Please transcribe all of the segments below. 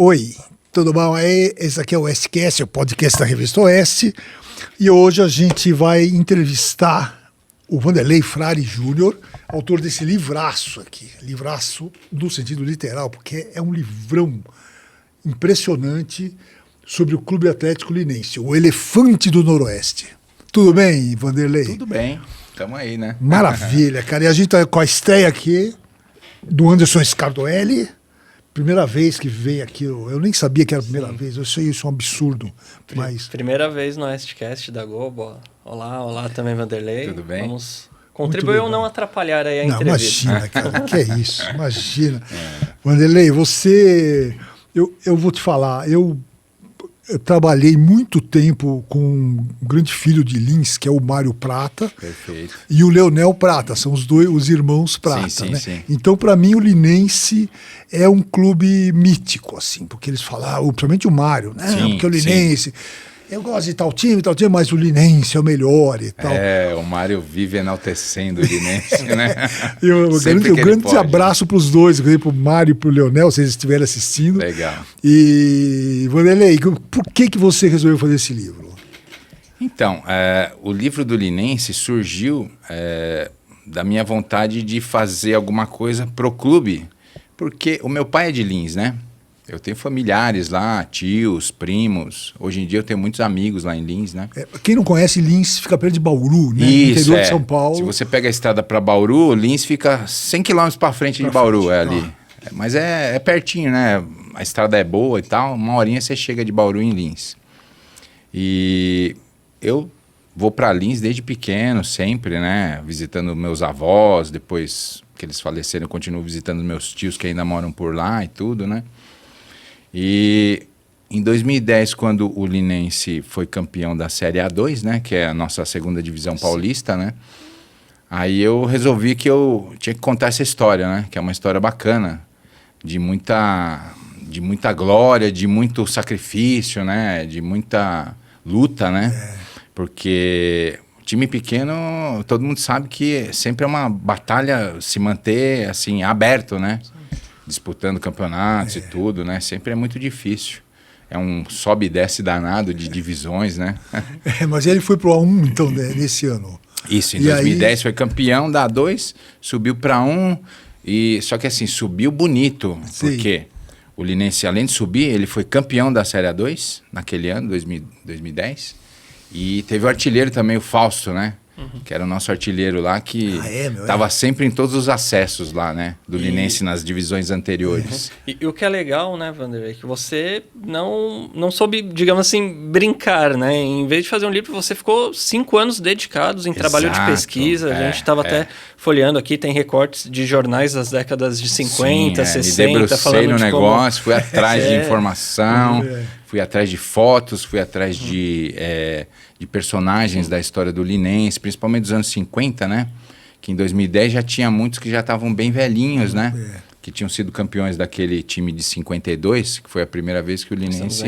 Oi, tudo bom aí? Esse aqui é o Oestcast, o podcast da Revista Oeste. E hoje a gente vai entrevistar o Vanderlei Frari Júnior, autor desse livraço aqui. Livraço no sentido literal, porque é um livrão impressionante sobre o Clube Atlético Linense, o Elefante do Noroeste. Tudo bem, Vanderlei? Tudo bem, estamos aí, né? Maravilha, cara. E a gente tá com a estreia aqui do Anderson Scardoelli. Primeira vez que veio aqui, eu nem sabia que era a primeira vez, eu sei isso é um absurdo. Mas... Primeira vez no Oestcast da Globo. Olá também, Vanderlei. Tudo bem? Vamos contribuir ou não atrapalhar aí a entrevista. Imagina, cara, que é isso, imagina. Vanderlei, eu vou te falar, eu trabalhei muito tempo com um grande filho de Lins, que é o Mário Prata. Perfeito. E o Leonel Prata, são os irmãos Prata, sim, né? Sim. Então, para mim, o Linense é um clube mítico, assim, porque eles falavam, principalmente o Mário, né? Sim, porque o Linense, eu gosto de tal time, mas o Linense é o melhor e tal. É, o Mário vive enaltecendo o Linense, né? Um grande abraço para os dois, para o Mário e para o Leonel, se eles estiverem assistindo. Legal. E, Vanderlei, por que você resolveu fazer esse livro? Então, o livro do Linense surgiu da minha vontade de fazer alguma coisa pro clube, porque o meu pai é de Lins, né? Eu tenho familiares lá, tios, primos. Hoje em dia eu tenho muitos amigos lá em Lins, né? Quem não conhece, Lins fica perto de Bauru, né? Isso, no interior de São Paulo. Se você pega a estrada para Bauru, Lins fica 100 km para frente de Bauru, ali. Mas é pertinho, né? A estrada é boa e tal. Uma horinha você chega de Bauru em Lins. E eu vou para Lins desde pequeno, sempre, né? Visitando meus avós, depois que eles faleceram, eu continuo visitando meus tios que ainda moram por lá e tudo, né? E em 2010, quando o Linense foi campeão da Série A2, né, que é a nossa segunda divisão paulista, né, aí eu resolvi que eu tinha que contar essa história, né, que é uma história bacana, de muita glória, de muito sacrifício, né, de muita luta, né, porque time pequeno, todo mundo sabe que sempre é uma batalha se manter assim aberto, né, disputando campeonatos e tudo, né? Sempre é muito difícil. É um sobe e desce danado de divisões, né? Mas ele foi pro A1, então, nesse ano. Isso, em 2010 foi campeão da A2, subiu para A1, só que assim, subiu bonito, porque o Linense, além de subir, ele foi campeão da Série A2 naquele ano, 2010, e teve o artilheiro também, o Fausto, né? Que era o nosso artilheiro lá, que estava sempre em todos os acessos lá, né? Do Linense nas divisões anteriores. E o que é legal, né, Vanderlei, que você não soube, digamos assim, brincar, né? Em vez de fazer um livro, você ficou 5 anos dedicados em trabalho de pesquisa. A gente estava até folheando aqui, tem recortes de jornais das décadas de 50, 60. Me debrucei no negócio, fui atrás de informação, fui atrás de fotos, fui atrás de personagens da história do Linense, principalmente dos anos 50, né? Que em 2010 já tinha muitos que já estavam bem velhinhos, né? Que tinham sido campeões daquele time de 52, que foi a primeira vez que o Linense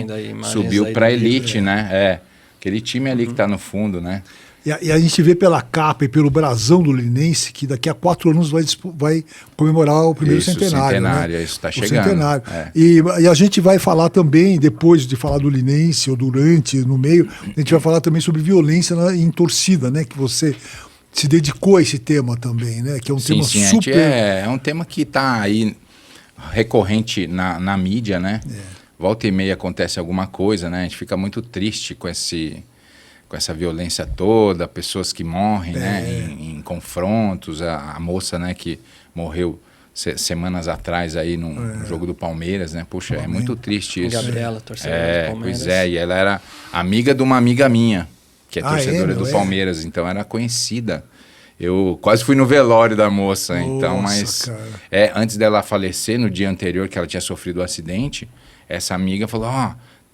subiu para a elite, né? Aquele time ali que está no fundo, né? E a gente vê pela capa e pelo brasão do Linense que daqui a 4 anos vai comemorar o primeiro centenário. Né? Isso está chegando. Centenário. E a gente vai falar também, depois de falar do Linense, ou durante, no meio, a gente vai falar também sobre violência em torcida, né? Que você se dedicou a esse tema também, né? Que é um tema super... É um tema que está aí recorrente na mídia, né? Volta e meia acontece alguma coisa, né? A gente fica muito triste com essa violência toda, pessoas que morrem, né, em confrontos, a moça, né, que morreu semanas atrás aí no jogo do Palmeiras, né, puxa, é muito triste isso. Gabriela, torcedora do Palmeiras. Pois e ela era amiga de uma amiga minha, que é torcedora do Palmeiras, então era conhecida. Eu quase fui no velório da moça, então, mas antes dela falecer, no dia anterior que ela tinha sofrido o acidente, essa amiga falou,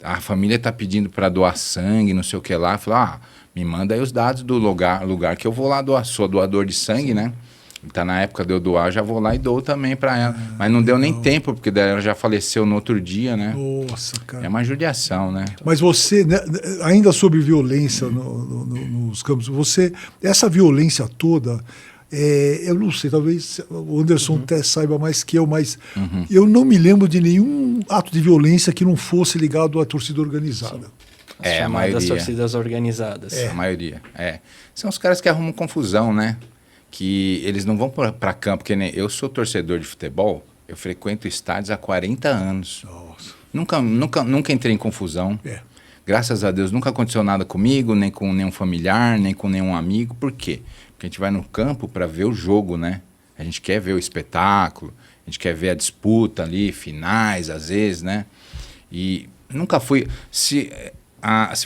a família está pedindo para doar sangue, não sei o que lá. Eu falei, me manda aí os dados do lugar que eu vou lá doar. Sou doador de sangue, né? Tá na época de eu doar, já vou lá e dou também para ela. Mas não deu nem tempo, porque ela já faleceu no outro dia, né? Nossa, cara. É uma judiação, né? Mas você, né, ainda sobre violência nos campos, essa violência toda, eu não sei, talvez o Anderson até saiba mais que eu, mas eu não me lembro de nenhum ato de violência que não fosse ligado à torcida organizada. As chamadas torcidas organizadas. A maioria, São os caras que arrumam confusão, né? Que eles não vão para campo, que nem eu sou torcedor de futebol, eu frequento estádios há 40 anos. Nossa. Nunca entrei em confusão. Graças a Deus nunca aconteceu nada comigo, nem com nenhum familiar, nem com nenhum amigo. Por quê? Porque a gente vai no campo para ver o jogo, né? A gente quer ver o espetáculo, a gente quer ver a disputa ali, finais às vezes, né? E nunca fui... Se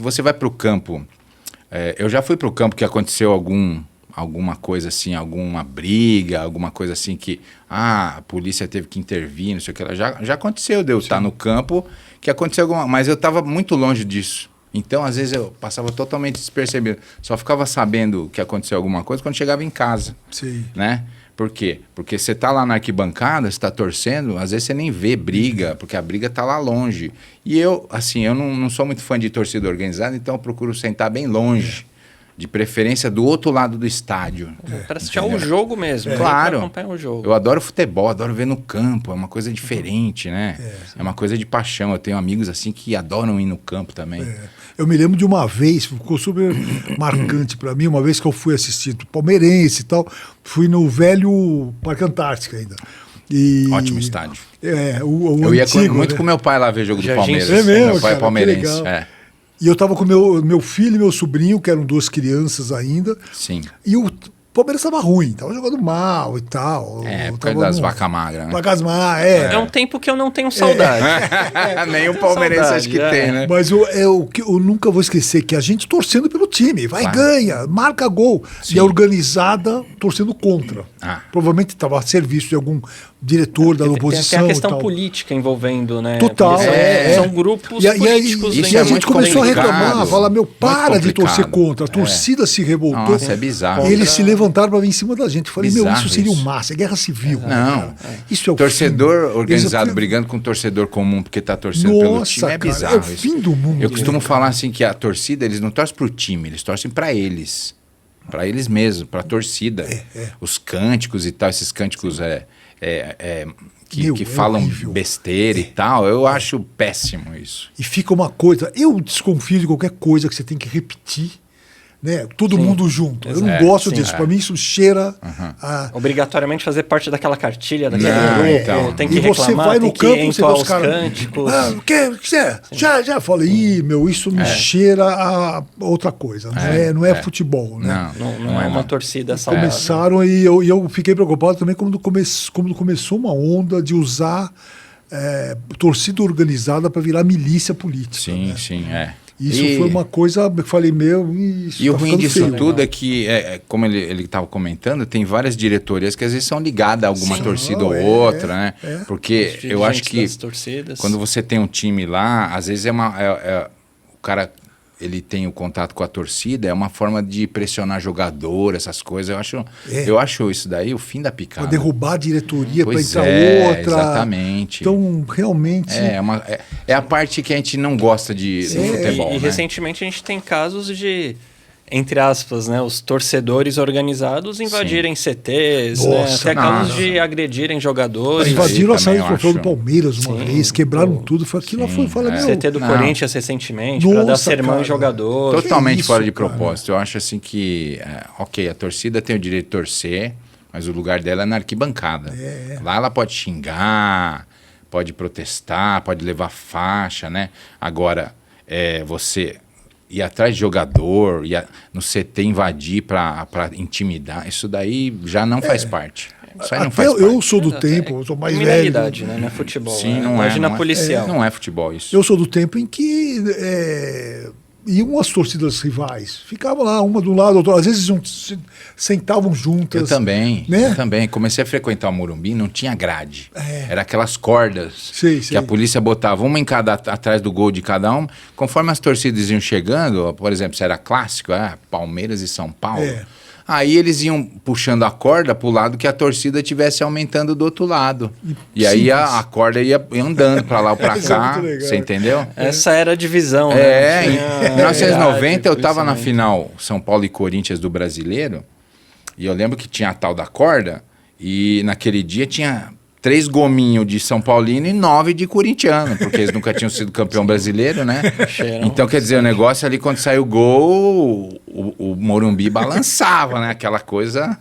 você vai para o campo... eu já fui para o campo que aconteceu alguma coisa assim, alguma briga, alguma coisa assim que a polícia teve que intervir, não sei o que. Já aconteceu de eu estar no campo que aconteceu alguma... Mas eu estava muito longe disso. Então, às vezes, eu passava totalmente despercebido. Só ficava sabendo que aconteceu alguma coisa quando chegava em casa. Sim. Né? Por quê? Porque você está lá na arquibancada, você está torcendo, às vezes você nem vê briga, porque a briga está lá longe. E eu, assim, eu não sou muito fã de torcida organizada, então eu procuro sentar bem longe. De preferência do outro lado do estádio. Para assistir o jogo mesmo. Claro. Acompanhar o jogo. Eu adoro futebol, adoro ver no campo. É uma coisa diferente, né? É uma coisa de paixão. Eu tenho amigos assim que adoram ir no campo também. Eu me lembro de uma vez, ficou super marcante para mim, uma vez que eu fui assistir do Palmeirense e tal, fui no velho Parque Antártica ainda. Ótimo estádio. O eu ia antigo, muito né? com meu pai lá ver jogo do Palmeiras. É mesmo, meu pai cara, é palmeirense. E eu tava com meu filho e meu sobrinho, que eram 2 crianças ainda. Sim. E o Palmeiras estava ruim, estava jogando mal e tal. Época das vacas magras, né? Vacas magras, É um tempo que eu não tenho saudade. Nem o palmeirense acho que tem, né? Mas eu nunca vou esquecer que a gente torcendo pelo time, vai, ganha, marca gol. Sim. E a organizada torcendo contra. Provavelmente estava a serviço de algum diretor da oposição. Tem a questão e tal. política envolvendo, né? Total. São grupos políticos. E a gente começou a reclamar, falar, para de complicado. torcer contra. A torcida se revoltou. Nossa, é bizarro. E eles se levantaram para vir em cima da gente. Eu falei, Bizarro isso seria isso. massa, é guerra civil. Não. Isso é o torcedor fim. organizado brigando com torcedor comum porque tá torcendo pelo time é bizarro. É o fim do mundo. Eu costumo falar assim que a torcida, eles não torcem pro time, eles torcem para eles. Para eles mesmos, para a torcida. Os cânticos e tal, esses cânticos que falam horrível. besteira e tal, eu acho péssimo isso. E fica uma coisa, eu desconfio de qualquer coisa que você tem que repetir, né? Todo mundo junto. Eu não gosto disso. Para mim isso cheira a... Obrigatoriamente fazer parte daquela cartilha, daquele grupo. Então. Tem que E você reclamar, vai no tem que campo, você vê entoar os os caras... cânticos. O que é? Já falei, isso me cheira a outra coisa. Não é futebol, né? Não é uma torcida saudável. Começaram e eu fiquei preocupado também quando começou uma onda de usar torcida organizada para virar milícia política. Sim. Isso foi uma coisa que eu falei, E o ruim disso tudo é que, como ele estava comentando, tem várias diretorias que às vezes são ligadas a alguma torcida ou outra, né? Porque eu acho que quando você tem um time lá, às vezes o cara... ele tem o contato com a torcida, é uma forma de pressionar jogador, essas coisas. Eu acho isso daí o fim da picada. Para derrubar a diretoria, para entrar outra. Exatamente. Então, realmente... É a parte que a gente não gosta do futebol, E recentemente a gente tem casos de, entre aspas, né, os torcedores organizados invadirem CTs, Nossa, até casos de agredirem jogadores. Invadiram a saída do troféu do Palmeiras uma vez, quebraram tudo. Aquilo foi, CT do Corinthians recentemente, para dar sermão em jogador. Totalmente isso, fora de cara? propósito. Eu acho assim que, a torcida tem o direito de torcer, mas o lugar dela é na arquibancada. Lá ela pode xingar, pode protestar, pode levar faixa, né? Agora, você... ir atrás de jogador, no CT invadir para intimidar, isso daí já não faz parte. Isso aí não faz parte. Eu sou do tempo, eu sou mais velho. Né? Não é futebol. Sim, não Imagina não policial. Não é futebol isso. Eu sou do tempo em que iam as torcidas rivais. Ficavam lá, uma do lado, outra. Às vezes sentavam juntas. Eu também, né? eu também. Comecei a frequentar o Morumbi, não tinha grade. Era aquelas cordas que a polícia botava uma em cada, atrás do gol de cada um. Conforme as torcidas iam chegando, por exemplo, se era clássico, Palmeiras e São Paulo. Aí eles iam puxando a corda para o lado que a torcida estivesse aumentando do outro lado. E aí a corda ia andando para lá ou para cá. Você entendeu? Essa era a divisão. Né? Em 1990 eu estava na final São Paulo e Corinthians do Brasileiro. E eu lembro que tinha a tal da corda, e naquele dia tinha 3 gominhos de São Paulino e 9 de corintiano, porque eles nunca tinham sido campeão brasileiro, né? Então, quer dizer, o negócio ali, quando saiu o gol, o Morumbi balançava, né? Aquela coisa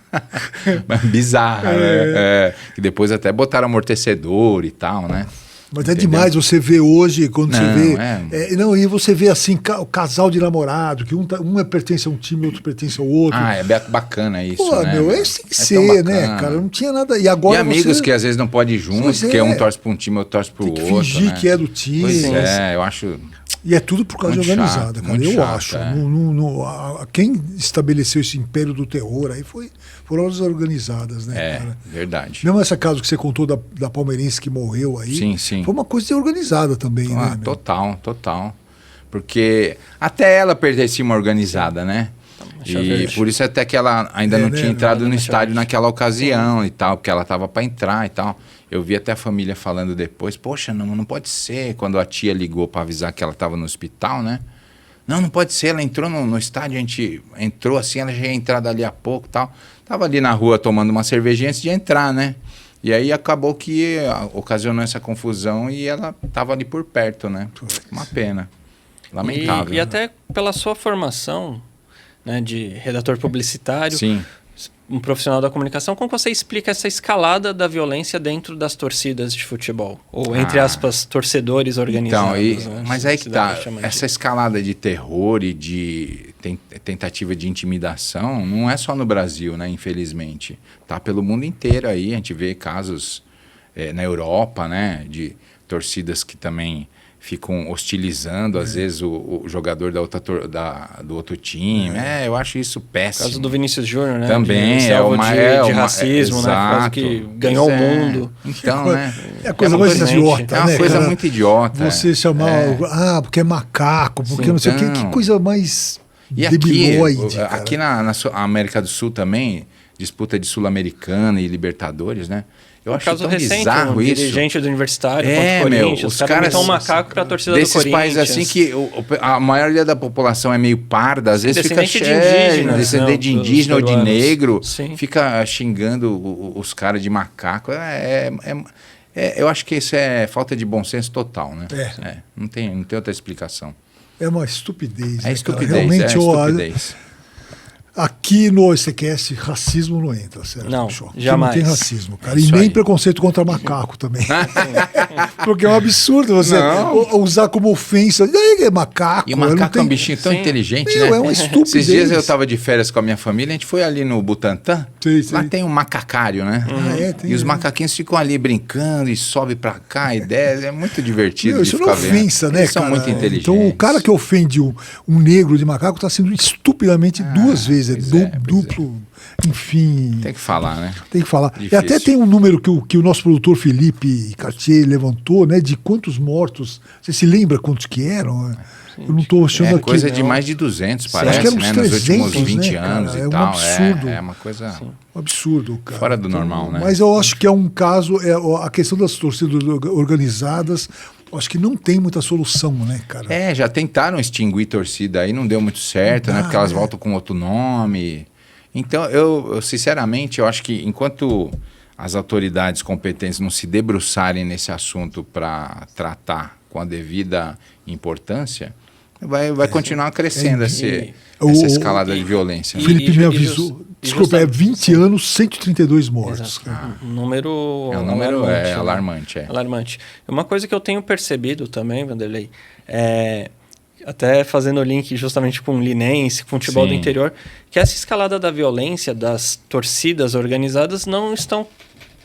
bizarra, né? Que depois até botaram amortecedor e tal, né? Mas é demais você ver hoje, quando você vê... e você vê assim, o casal de namorado, que um pertence a um time, outro pertence ao outro. É bacana isso, pô, né? Isso tem que ser, né, cara? Não tinha nada... E agora amigos que às vezes não podem ir juntos, porque um torce para um time, outro torce para o outro. Tem que fingir, né, que é do time. Pois eu acho... E é tudo por causa de organizada, cara. Eu acho. Quem estabeleceu esse império do terror aí foram as organizadas, né, cara? Verdade. Mesmo essa caso que você contou da palmeirense que morreu aí, sim. foi uma coisa organizada também, né? Total. Porque até ela pertencia uma organizada, né? E por isso até que ela ainda não tinha entrado no estádio naquela ocasião e tal, porque ela estava para entrar e tal. Eu vi até a família falando depois, poxa, não pode ser, quando a tia ligou para avisar que ela estava no hospital, né? Não pode ser, ela entrou no estádio, a gente entrou assim, ela já ia entrar dali a pouco e tal. Tava ali na rua tomando uma cervejinha antes de entrar, né? E aí acabou que ocasionou essa confusão e ela estava ali por perto, né? Uma pena. Lamentável. E até pela sua formação, né, de redator publicitário, sim, um profissional da comunicação, como você explica essa escalada da violência dentro das torcidas de futebol? Ou, entre aspas, torcedores organizados. Então, mas aí que tá, essa escalada de terror e de tentativa de intimidação não é só no Brasil, né, infelizmente. Tá pelo mundo inteiro aí, a gente vê casos na Europa, né, de torcidas que também ficam hostilizando, às vezes, o jogador do outro time. Eu acho isso péssimo. O caso do Vinícius Júnior, né? Também de racismo, exato, né? Quase que ganhou o mundo. Então, né? É a coisa mais idiota, né? É uma coisa muito idiota. Você chamar, porque é macaco, porque não sei o quê. Que coisa mais debilóide. Aqui na América do Sul também, disputa de Sul-Americana e Libertadores, né? Eu acho tão bizarro isso. Dirigente do Universitário contra o Corinthians. Os caras metem um macaco para a torcida do Corinthians. Desses países assim que a maioria da população é meio parda, às vezes fica descendente de indígena ou de negro, fica xingando os caras de macaco. Eu acho que isso é falta de bom senso total, né? Não tem outra explicação. É uma estupidez. É estupidez, realmente, estupidez. Aqui no ECQS, racismo não entra, Sérgio. Não, Peixoto. jamais. Não tem racismo, cara. E nem preconceito contra macaco também. Porque é um absurdo você usar como ofensa. É macaco. E o macaco é um bichinho tão inteligente, né? É uma estupidez. Esses dias eu estava de férias com a minha família, a gente foi ali no Butantã. Lá tem um macacário, né? E os macaquinhos ficam ali brincando e sobe pra cá e desce. É muito divertido de ficar vendo. Ofensa, né, eles são muito inteligentes. Então o cara que ofende um negro de macaco está sendo estupidamente 2 vezes. Duplo, enfim. Tem que falar, né? Tem que falar. Difícil. E até tem um número que o nosso produtor Felipe Cartier levantou, né? De quantos mortos. Você se lembra quantos que eram? Eu não estou achando aqui. Coisa de mais de 200, parece, acho que era uns 300, nos últimos 20 anos né, e tal. Um absurdo. É uma coisa... Um absurdo, cara. Fora do normal, né? Mas eu acho que é um caso... a questão das torcidas organizadas... Acho que não tem muita solução, né, cara? Já tentaram extinguir torcida aí, não deu muito certo, né? Porque elas voltam com outro nome. Então, eu sinceramente, eu acho que enquanto as autoridades competentes não se debruçarem nesse assunto para tratar com a devida importância, vai continuar crescendo essa escalada de violência. O Felipe me avisou. Desculpa, 20 anos, 132 mortos. Um número alarmante. Alarmante. Uma coisa que eu tenho percebido também, Vanderlei, até fazendo o link justamente com o linense, com o futebol do interior, que essa escalada da violência das torcidas organizadas não estão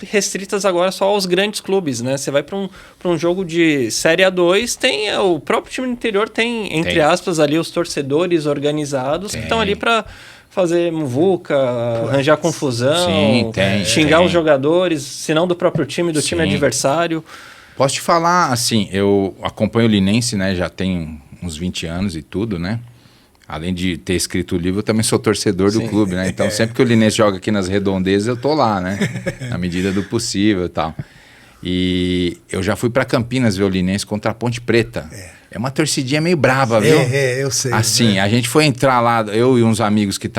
restritas agora só aos grandes clubes, né? Você vai para um jogo de Série A2, tem o próprio time do interior tem, entre aspas, ali os torcedores organizados que estão ali para fazer muvuca, arranjar confusão, xingar os jogadores, se não do próprio time, do time adversário. Posso te falar, assim, eu acompanho o Linense, né? Já tem uns 20 anos e tudo, né? Além de ter escrito o livro, eu também sou torcedor do clube, né? Então, sempre que o Linense joga aqui nas redondezas, eu tô lá, né? Na medida do possível e tal. E eu já fui para Campinas ver o Linense contra a Ponte Preta. é uma torcidinha meio brava, viu? Eu sei. Assim, a gente foi entrar lá, eu e uns amigos que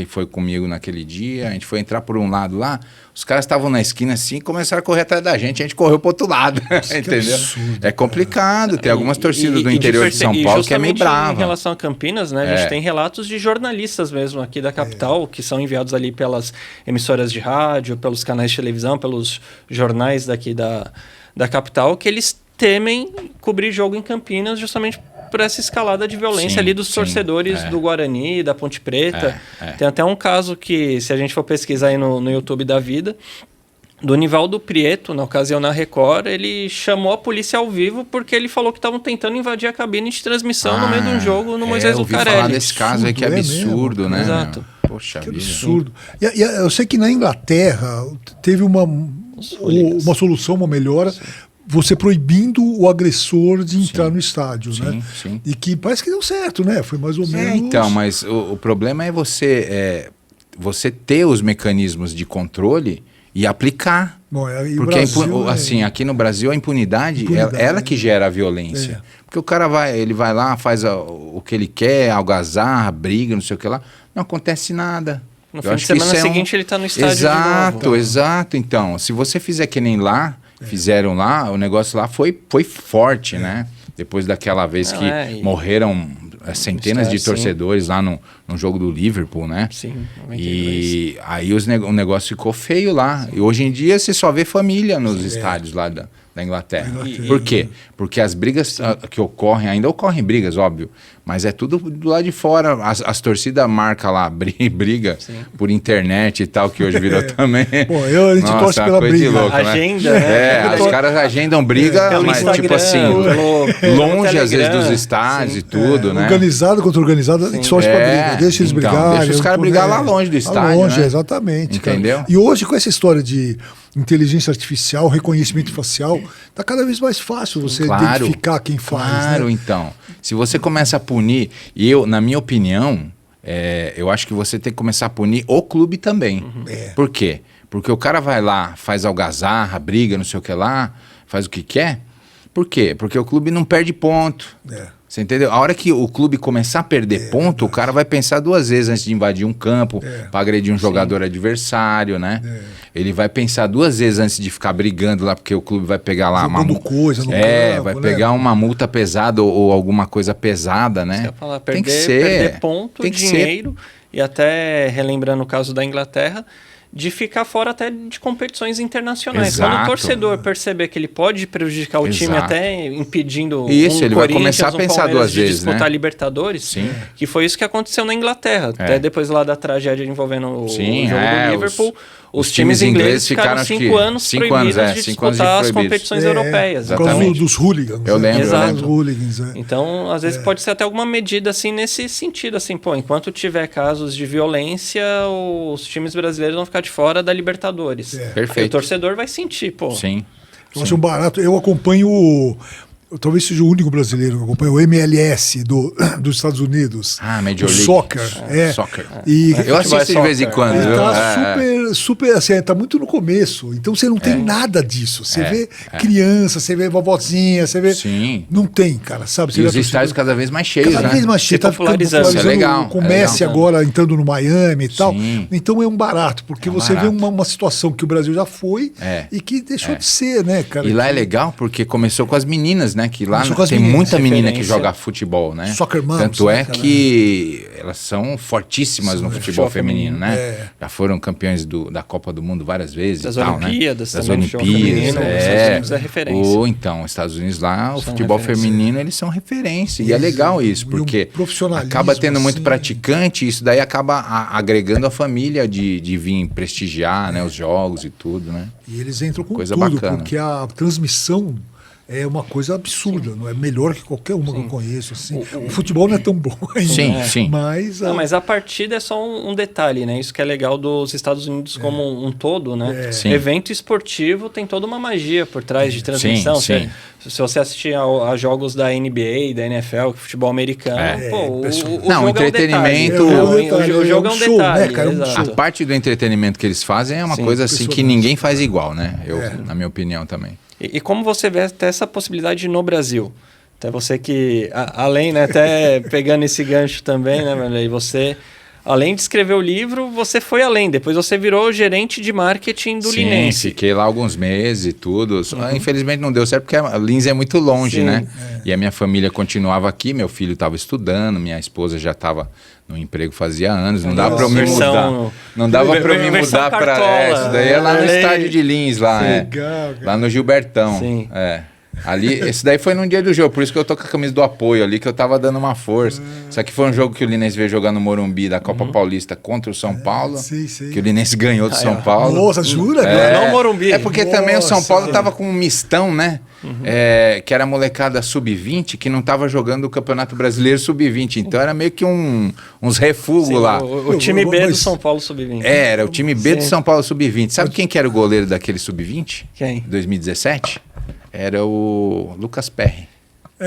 foi comigo naquele dia, a gente foi entrar por um lado lá, os caras estavam na esquina assim e começaram a correr atrás da gente, a gente correu pro outro lado, entendeu? Absurdo, é complicado, tem algumas torcidas do interior de São Paulo que é meio brava. Em relação a Campinas, né, a gente tem relatos de jornalistas mesmo aqui da capital, que são enviados ali pelas emissoras de rádio, pelos canais de televisão, pelos jornais daqui da capital, que eles temem cobrir jogo em Campinas justamente por essa escalada de violência ali dos torcedores do Guarani, da Ponte Preta. Tem até um caso que, se a gente for pesquisar aí no YouTube da vida, do Nivaldo Prieto, na ocasião na Record, ele chamou a polícia ao vivo porque ele falou que estavam tentando invadir a cabine de transmissão no meio de um jogo no Moisés Lucarelli. Eu ouvi falar desse caso aí que é absurdo, né? Exato. Poxa Que vida. absurdo. E eu sei que na Inglaterra teve uma solução, uma melhora, você proibindo o agressor de entrar no estádio, né? Sim. E que parece que deu certo, né? Foi mais ou menos... Então, mas o problema é você ter os mecanismos de controle e aplicar. Bom, porque assim, aqui no Brasil a impunidade ela que gera a violência. Porque o cara vai lá, faz o que ele quer, algazarra, briga, não sei o que lá, não acontece nada. No fim de semana seguinte ele está no estádio de novo. Exato. Então, se você fizer que nem lá, fizeram lá, o negócio lá foi forte, né? Depois daquela vez que morreram centenas de torcedores lá no jogo do Liverpool, né? Sim. E aí o negócio ficou feio lá. E hoje em dia você só vê família nos estádios lá da Inglaterra. Por quê? Porque as brigas que ocorrem, ainda ocorrem brigas, óbvio, mas é tudo do lado de fora. As torcidas marcam lá, briga por internet e tal, que hoje virou também. Pô, a gente torce pela briga. Louco, agenda, né? Os caras agendam briga, mas tipo assim, longe às vezes dos estádios e tudo, né? Organizado contra organizado, a gente torce pra briga. Deixa eles brigarem. Deixa os caras brigar lá longe do estádio, longe, né? exatamente. Entendeu? Cara. E hoje, com essa história de inteligência artificial, reconhecimento facial, tá cada vez mais fácil você identificar quem faz. Claro, né? Então. Se você começa a punir, na minha opinião, eu acho que você tem que começar a punir o clube também. Por quê? Porque o cara vai lá, faz algazarra, briga, não sei o que lá, faz o que quer. Por quê? Porque o clube não perde ponto. Você entendeu? A hora que o clube começar a perder ponto, o cara vai pensar duas vezes antes de invadir um campo, para agredir um jogador adversário, né? Ele vai pensar duas vezes antes de ficar brigando lá, porque o clube vai pegar lá uma coisa no campo, vai pegar uma multa pesada ou alguma coisa pesada, né? Você ia falar, tem que ser. Perder ponto, dinheiro, e até relembrando o caso da Inglaterra, de ficar fora até de competições internacionais. Exato. Quando o torcedor perceber que ele pode prejudicar o time até impedindo ele vai começar a pensar duas vezes, disputar Libertadores, que foi isso que aconteceu na Inglaterra. Até depois lá da tragédia envolvendo o jogo do Liverpool, os times ingleses ficaram 5 anos proibidos de disputar as competições europeias. Por causa dos hooligans. Eu lembro. Exato. Hooligans, Então, às vezes pode ser até alguma medida assim nesse sentido, assim, enquanto tiver casos de violência, os times brasileiros vão ficar de fora da Libertadores. Perfeito. E o torcedor vai sentir, Sim. Eu acho um barato. Eu acompanho talvez seja o único brasileiro que acompanha o MLS dos Estados Unidos. Major League. Soccer. Soccer. E eu assisto de vez em quando. Ele tá super, assim, tá muito no começo. Então você não tem nada disso. Você vê criança, você vê vovozinha, você vê... Sim. Não tem, cara, sabe? Você e os estádios cada vez mais cheios, cada vez mais cheios. Tá popularizando. Isso é legal. Com o Messi agora entrando no Miami e tal. Sim. Então é um barato, porque você vê uma situação que o Brasil já foi e que deixou de ser, né, cara? E lá é legal porque começou com as meninas, né? Que lá tem meninas, muita menina que joga futebol, né? Soccer moms, tanto é que elas são fortíssimas no futebol feminino, né? Já foram campeões da Copa do Mundo várias vezes das e tal, Olimpíadas, né? Das também, Olimpíadas, é referência. Ou então, os Estados Unidos lá, o futebol feminino, eles são referência. E é legal isso, porque acaba tendo muito praticante, e isso daí acaba agregando a família de vir prestigiar, né, os jogos e tudo, né? E eles entram com coisa tudo, bacana. porque a transmissão é uma coisa absurda, não é melhor que qualquer uma que eu conheço. Assim. O futebol não é tão bom ainda. Sim. Mas a partida é só um detalhe, né? Isso que é legal dos Estados Unidos como um todo, né? Evento esportivo tem toda uma magia por trás de transmissão. Sim. Se você assistir a jogos da NBA, da NFL, futebol americano, o jogo entretenimento. O jogo é um show, detalhe. Né, cara? A parte do entretenimento que eles fazem é uma coisa assim que ninguém faz igual, né? Na minha opinião também. E como você vê até essa possibilidade no Brasil? Até você que, além, né, até pegando esse gancho também, né, Vanderlei, você, além de escrever o livro, você foi além. Depois você virou gerente de marketing do Linense. Sim, fiquei lá alguns meses e tudo. Infelizmente não deu certo porque a Lins é muito longe, né? E a minha família continuava aqui, meu filho estava estudando, minha esposa já estava no emprego fazia anos, não dava para eu me mudar. Não dava para eu me mudar para isso daí é lá no estádio de Lins, lá, Legal, lá no Gilbertão. Sim. Ali, esse daí foi num dia do jogo, por isso que eu tô com a camisa do apoio ali, que eu tava dando uma força. Isso aqui foi um jogo que o Linense veio jogar no Morumbi da Copa Paulista contra o São Paulo, que o Linense ganhou do São Paulo. Nossa, jura? Não o Morumbi. É porque também o São Paulo tava com um mistão, né? Que era a molecada sub-20, que não tava jogando o Campeonato Brasileiro sub-20. Então era meio que uns refugos lá. O time B do São Paulo sub-20. Era o time B do São Paulo sub-20. Sabe quem que era o goleiro daquele sub-20? Quem? 2017? Era o Lucas Perry.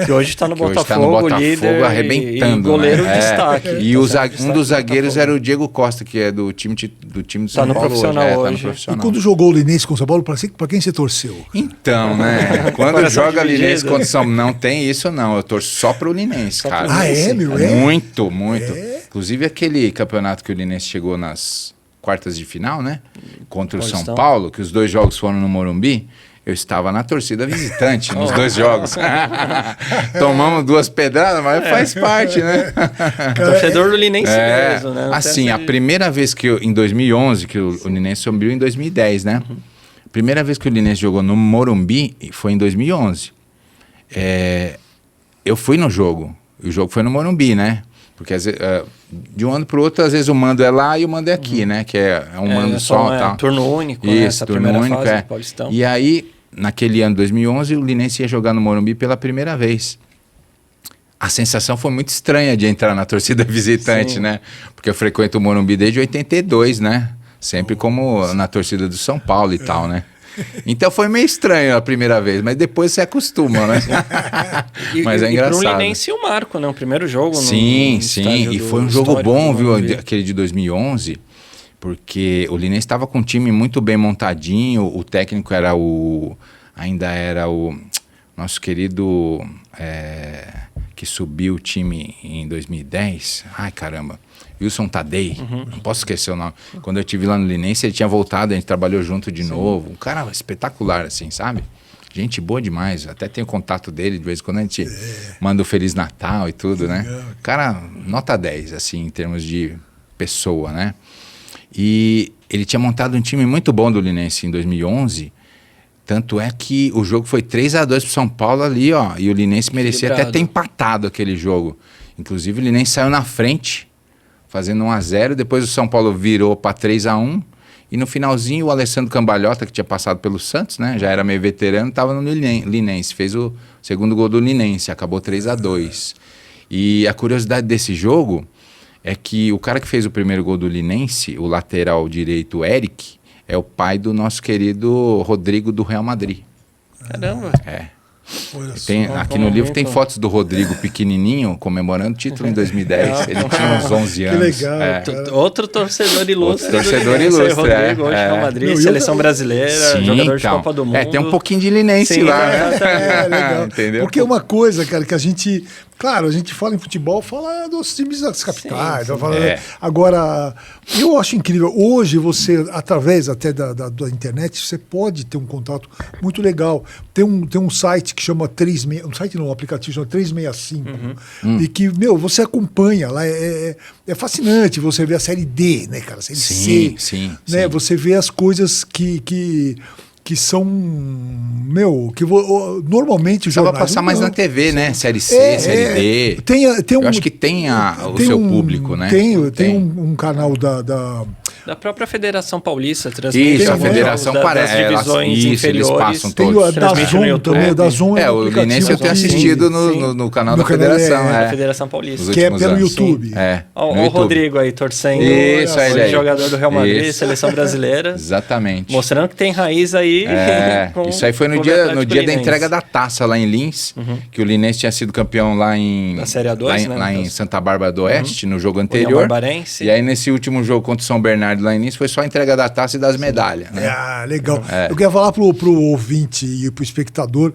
Que hoje está no Botafogo, líder arrebentando, e goleiro né? destaque. E um dos zagueiros era o Diego Costa, que é do time do São Paulo profissional hoje. hoje. Tá no profissional. E quando jogou o Linense com o São Paulo, pra quem você torceu? Então, né? Quando joga Linense contra o São Paulo, não tem isso não. Eu torço só pro Linense, cara. Meu? Muito, muito. Inclusive aquele campeonato que o Linense chegou nas quartas de final, né? Contra o São Paulo, que os 2 jogos foram no Morumbi. Eu estava na torcida visitante nos 2 jogos. Tomamos 2 pedradas, mas faz parte, né? Torcedor do Linense mesmo, né? Assim, a primeira vez que em 2011, que o Linense subiu em 2010, né? A primeira vez que o Linense jogou no Morumbi foi em 2011. Eu fui no jogo. O jogo foi no Morumbi, né? Porque de um ano para o outro, às vezes o mando é lá e o mando é aqui, né? Que é um mando só. Tal. Turno único, isso, né? Essa turno primeira único, fase do Paulistão. E aí, naquele ano 2011, o Linense ia jogar no Morumbi pela primeira vez. A sensação foi muito estranha de entrar na torcida visitante, né? Porque eu frequento o Morumbi desde 82, né? Sempre como na torcida do São Paulo e tal, né? Então foi meio estranho a primeira vez, mas depois você acostuma, né? Mas é engraçado. E pro Linense o marco, né? O primeiro jogo sim. E foi um jogo bom, viu? Aquele de 2011, porque o Linense estava com um time muito bem montadinho, o técnico era ainda era o nosso querido que subiu o time em 2010. Ai, caramba. Wilson Tadei, não posso esquecer o nome. Quando eu estive lá no Linense, ele tinha voltado, a gente trabalhou junto de novo. Um cara espetacular, assim, sabe? Gente boa demais. Até tenho contato dele, de vez em quando a gente manda o Feliz Natal e tudo, né? Cara, nota 10, assim, em termos de pessoa, né? E ele tinha montado um time muito bom do Linense em 2011. Tanto é que o jogo foi 3-2 pro São Paulo ali, ó. E o Linense merecia até ter empatado aquele jogo. Inclusive, o Linense saiu na frente, fazendo 1-0, depois o São Paulo virou para 3-1, e no finalzinho o Alessandro Cambalhota, que tinha passado pelo Santos, né, já era meio veterano, estava no Linense, fez o segundo gol do Linense, acabou 3-2. E a curiosidade desse jogo é que o cara que fez o primeiro gol do Linense, o lateral direito Eric, é o pai do nosso querido Rodrigo do Real Madrid. Caramba! Aqui no livro tem fotos do Rodrigo pequenininho comemorando o título em 2010. Ele tinha uns 11 anos. Que legal. Outro torcedor ilustre. Rodrigo, hoje Real Madrid, seleção brasileira, jogador de Copa do Mundo. Tem um pouquinho de Linense lá, né? Legal. Entendeu? Porque uma coisa, cara, que a gente... Claro, a gente fala em futebol, fala dos times das capitais. Sim. Agora, eu acho incrível. Hoje, você, através até da internet, você pode ter um contato muito legal. Tem um site que chama 36... Um site não, um aplicativo chama 365. E que, você acompanha lá. É fascinante você ver a série D, né, cara? A série C. Sim. Você vê as coisas que são, que normalmente os jornais... Vai passar mais na TV, né? Série C, Série D. Eu acho que tem o seu público, né? Tem um canal da própria Federação Paulista, transmite a Federação das divisões inferiores. Eles passam todos. Tem a DAZN também, DAZN o Linense eu tenho assistido no canal da Federação. Da Federação Paulista. Que é pelo YouTube. Olha o Rodrigo aí, torcendo. Isso, ele jogador do Real Madrid, seleção brasileira. Exatamente. Mostrando que tem raiz aí. Isso aí foi no dia da entrega da taça lá em Lins, que o Linense tinha sido campeão lá em... Na Série A2, lá em Santa Bárbara do Oeste, no jogo anterior. E aí nesse último jogo contra o São Bernardo lá em Lins, foi só a entrega da taça e das medalhas. Né? Legal. Eu queria falar pro ouvinte e pro espectador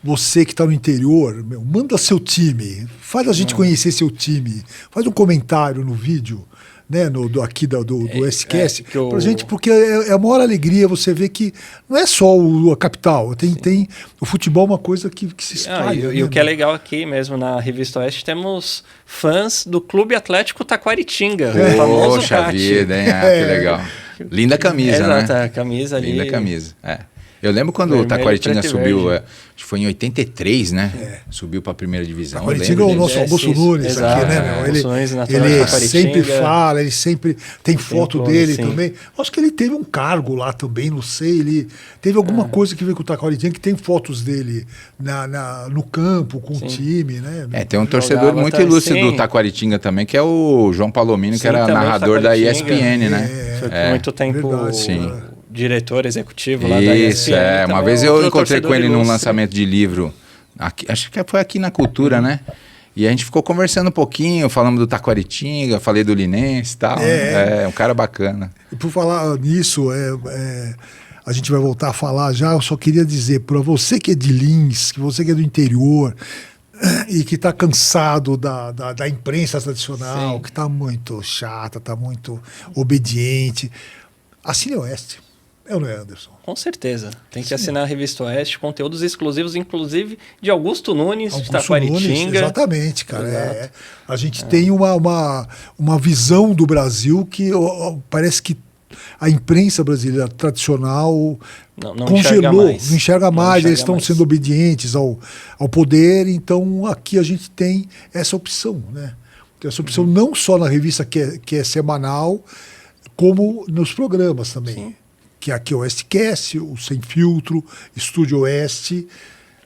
você que está no interior, meu, manda seu time, faz a gente conhecer seu time, faz um comentário no vídeo, né, aqui do SQS, pra gente, porque é a maior alegria você ver que não é só a capital, tem o futebol é uma coisa que se espalha. E o que é legal aqui mesmo na Revista Oeste, temos fãs do Clube Atlético Taquaritinga, o famoso Poxa CAT. vida, hein? Que legal. Linda camisa, né? Exato, a camisa ali. Linda camisa, Eu lembro quando Vermelho, o Taquaritinga preto e subiu, verde. acho que foi em 83, né? Subiu para a primeira divisão. Taquaritinga é o nosso Augusto Nunes aqui, né, meu? Ele sempre fala, ele sempre tem foto dele também. Acho que ele teve um cargo lá também, não sei. Ele teve alguma coisa que veio com o Taquaritinga, que tem fotos dele no campo, com o time, né? Tem um torcedor muito ilustre do Taquaritinga também, que é o João Palomino, que era narrador da ESPN, né? Foi por muito tempo. Verdade, sim. Diretor executivo lá da Isso, ESPN. Uma vez eu encontrei com ele num lançamento de livro, acho que foi aqui na Cultura, né? E a gente ficou conversando um pouquinho, falamos do Taquaritinga, falei do Linense e tal. Um cara bacana. E por falar nisso, a gente vai voltar a falar já, eu só queria dizer, para você que é de Lins, que você que é do interior, e que está cansado da imprensa tradicional, que está muito chata, está muito obediente, assine a Oeste. É ou não é, Anderson? Com certeza. Tem que assinar a Revista Oeste, conteúdos exclusivos, inclusive de Augusto Nunes, de Taquaritinga. Exatamente, cara. A gente tem uma visão do Brasil que parece que a imprensa brasileira tradicional não congelou, não enxerga mais, eles estão sendo obedientes ao poder, então aqui a gente tem essa opção, né? Tem essa opção não só na revista que é semanal, como nos programas também. Sim. Que aqui é o Oestecast, o Sem Filtro, Estúdio Oeste,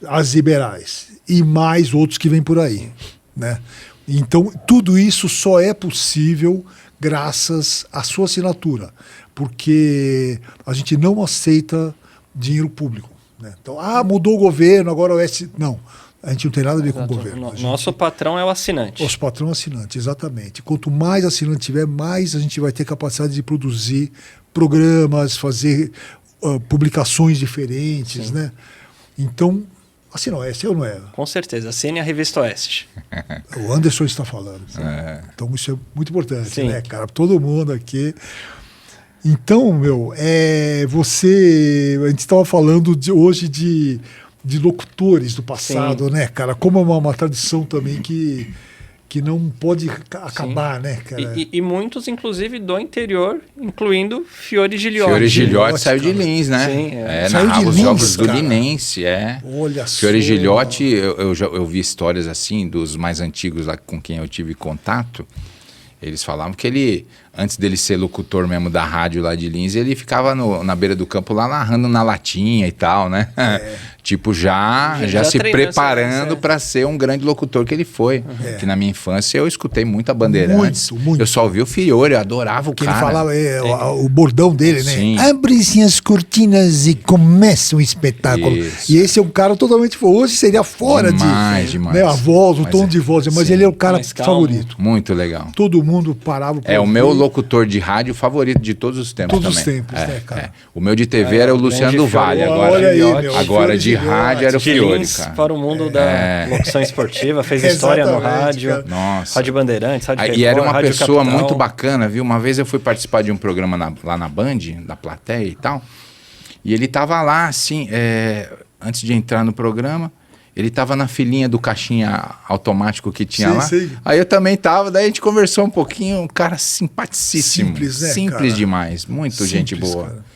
as Liberais e mais outros que vêm por aí, né? Então, tudo isso só é possível graças à sua assinatura, porque a gente não aceita dinheiro público, né? Então, mudou o governo, agora o Oeste... Não, a gente não tem nada a ver com o governo. Nosso patrão é o assinante. Nosso patrão é o assinante, exatamente. Quanto mais assinante tiver, mais a gente vai ter capacidade de produzir programas, fazer publicações diferentes, né? Então, assina a Oeste, ou não é? Com certeza, assine a Revista Oeste. O Anderson está falando. Então, isso é muito importante, né, cara? Todo mundo aqui. Então, meu, a gente estava falando hoje de locutores do passado, né, cara? Como é uma tradição também que não pode acabar, né, cara? E muitos, inclusive, do interior, incluindo Fiore Giliotti. Fiore Giliotti saiu de Lins, né? Sim, narrava os jogos do Linense, Olha só. Fiore Giliotti, eu vi histórias assim, dos mais antigos lá com quem eu tive contato. Eles falavam que ele, antes dele ser locutor mesmo da rádio lá de Lins, ele ficava na beira do campo lá narrando na latinha e tal, né? Tipo, já se preparando para ser um grande locutor que ele foi. Que na minha infância eu escutei muito a Bandeirantes. Muito. Eu só ouvi o Fiore, eu adorava o cara. Ele falava o bordão dele, né? Sim. Abrem-se as cortinas e começa o espetáculo. Isso. E esse é um cara totalmente... Hoje seria fora demais. Né, a voz, o tom de voz. Mas ele é o cara favorito. Muito legal. Todo mundo parava para o meu locutor de rádio favorito de todos os tempos também. Todos os tempos, né, cara? O meu de TV era o Luciano do Vale. Agora de rádio era o Fiore, cara. Para o mundo da locução esportiva, fez história no rádio. Cara. Nossa. Rádio Bandeirantes, Rádio Record, e era uma Rádio pessoa Capital. muito bacana, viu? Uma vez eu fui participar de um programa lá na Band, da plateia e tal, e ele tava lá, assim, antes de entrar no programa, ele tava na filinha do caixinha automático que tinha lá. Sim. Aí eu também tava, daí a gente conversou um pouquinho, um cara simpaticíssimo. Simples, né, Simples cara? demais, muito gente boa. Cara.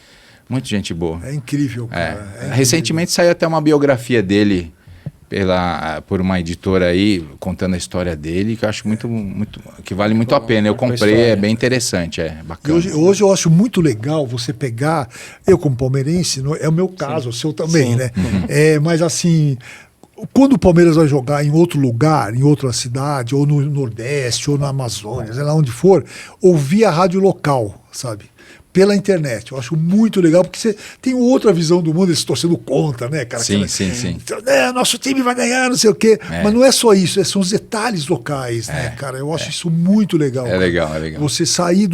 Muito gente boa. É incrível, cara. Recentemente saiu até uma biografia dele por uma editora aí, contando a história dele, que eu acho que vale muito a pena. Eu comprei, é bem interessante, bacana. Hoje eu acho muito legal você pegar, eu como palmeirense, é o meu caso, o seu também, né? Mas assim, quando o Palmeiras vai jogar em outro lugar, em outra cidade, ou no Nordeste, ou na Amazônia, sei lá onde for, ouvir a rádio local, sabe? pela internet. Eu acho muito legal, porque você tem outra visão do mundo, eles torcendo contra, né, cara? Sim. Nosso time vai ganhar, não sei o quê. Mas não é só isso, são os detalhes locais, né, cara? Eu acho isso muito legal. É legal. Você sair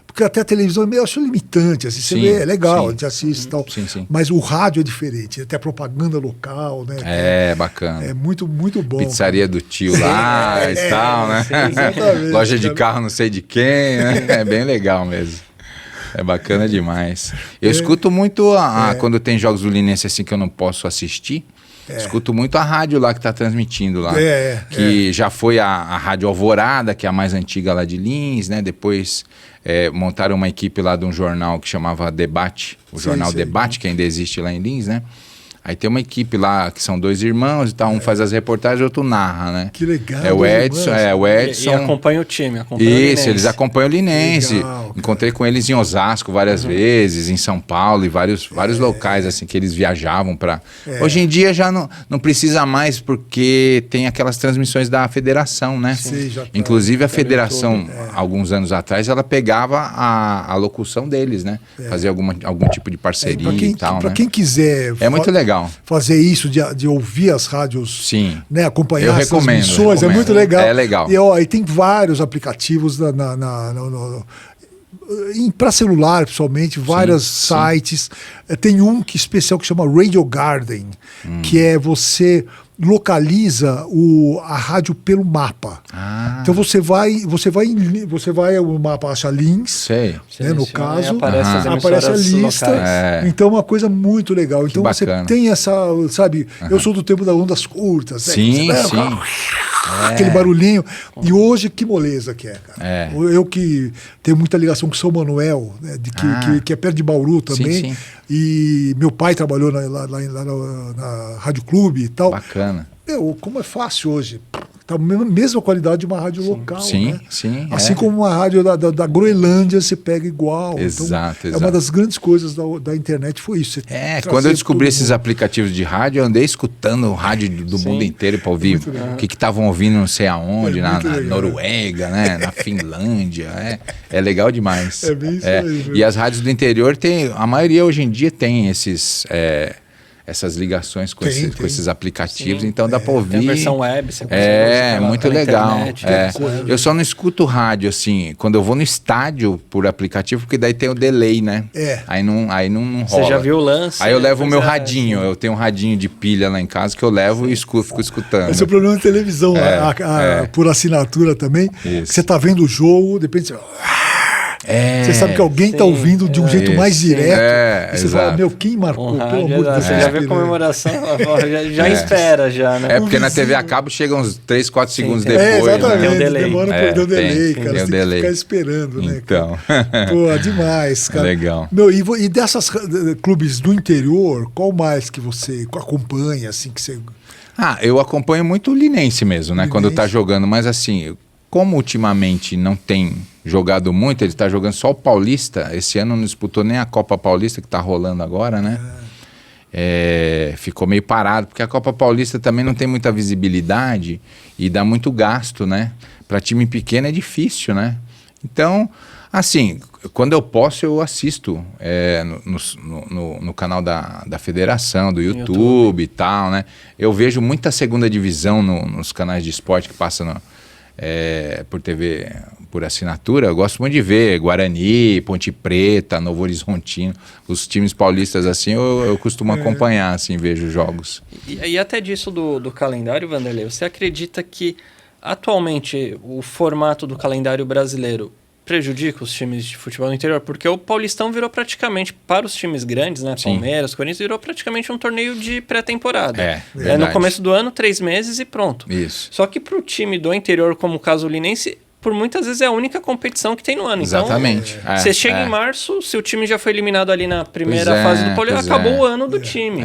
porque até a televisão é meio, eu acho limitante, assim, você vê, é legal, a gente assiste e tal. Sim. Mas o rádio é diferente, até a propaganda local, né? É, bacana. É muito, muito bom. Pizzaria do tio lá e tal, né? Exatamente. Loja de carro não sei de quem, né? É bem legal mesmo. É bacana demais. Eu escuto muito quando tem jogos do Linense assim que eu não posso assistir. Escuto muito a rádio lá que está transmitindo lá. Que já foi a Rádio Alvorada, que é a mais antiga lá de Lins, né? Depois montaram uma equipe lá de um jornal que chamava Debate, o jornal Debate, que ainda existe lá em Lins, né? Aí tem uma equipe lá que são 2 irmãos e tal, um faz as reportagens e outro narra, né? Que legal. É o Edson, E acompanha o time, Isso, eles acompanham o Linense. Legal, encontrei com eles em Osasco várias vezes, em São Paulo e vários locais assim que eles viajavam para. Hoje em dia já não precisa mais porque tem aquelas transmissões da federação, né? Sim, já tá. Inclusive a federação, alguns anos atrás, ela pegava a locução deles, né? Fazia algum tipo de parceria e tal, Para né? quem quiser... É muito legal. Fazer isso, de ouvir as rádios, Sim. né, acompanhar Eu as recomendo, transmissões, é muito legal. É legal. E tem vários aplicativos para celular, principalmente, vários sites. Tem um especial que chama Radio Garden, que é você localiza a rádio pelo mapa. Então você vai o mapa acha links, né, no caso, aparece a lista. Então é uma coisa muito legal. Então você tem essa, sabe, eu sou do tempo das ondas curtas, sim. Aquele barulhinho. E hoje, que moleza que é, cara. Eu que tenho muita ligação com São Manuel, né, que é perto de Bauru também. Sim. E meu pai trabalhou lá na Rádio Clube e tal. Bacana. Como é fácil hoje. Tá a mesma qualidade de uma rádio local. Né? Sim. Assim como uma rádio da Groenlândia você pega igual. Exato. É uma das grandes coisas da internet, foi isso. Quando eu descobri esses aplicativos de rádio, eu andei escutando rádio do mundo inteiro para ouvir o que estavam ouvindo não sei aonde, na Noruega, né? Na Finlândia. É legal demais. É bem isso aí. E as rádios do interior a maioria hoje em dia tem essas ligações com esses aplicativos, então dá para ouvir. Tem a versão web, você consegue muito legal. Internet, eu só não escuto rádio assim, quando eu vou no estádio por aplicativo, porque daí tem o delay, né? Aí não rola. Você já viu o lance? Aí eu levo o meu radinho, eu tenho um radinho de pilha lá em casa que eu levo e fico escutando. Esse é o problema da televisão, por assinatura também. Você tá vendo o jogo, de repente você sabe que alguém está ouvindo de um jeito mais direto. E você fala, quem marcou? Pelo amor de Deus. Você já vê a comemoração, já espera já, né? Porque na TV a cabo chega uns 3, 4 segundos depois. Exatamente. Tem um delay. Demora para ter o delay, cara. Tem Você tem que ficar esperando, né? Então. Demais, cara. Legal. E dessas clubes do interior, qual mais que você acompanha, assim, que você... Eu acompanho muito o Linense mesmo, né? Quando tá jogando, mas assim... Como ultimamente não tem jogado muito, ele está jogando só o Paulista. Esse ano não disputou nem a Copa Paulista que está rolando agora, né? Ficou meio parado, porque a Copa Paulista também não tem muita visibilidade e dá muito gasto, né? Para time pequeno é difícil, né? Então, assim, quando eu posso, eu assisto no canal da federação, do YouTube e tal, né? Eu vejo muita segunda divisão nos canais de esporte que passam por TV, por assinatura. Eu gosto muito de ver Guarani, Ponte Preta, Novo Horizontino, os times paulistas assim, eu costumo acompanhar, assim, vejo jogos. E até disso do calendário, Vanderlei, você acredita que atualmente o formato do calendário brasileiro prejudica os times de futebol no interior? Porque o Paulistão virou praticamente, para os times grandes, né? Palmeiras, Corinthians, virou praticamente um torneio de pré-temporada. No começo do ano, 3 meses e pronto. Isso. Só que para o time do interior, como o caso Linense, por muitas vezes é a única competição que tem no ano. Exatamente. Então, você chega em março, se o time já foi eliminado ali na primeira fase do Paulistão, acabou o ano do time.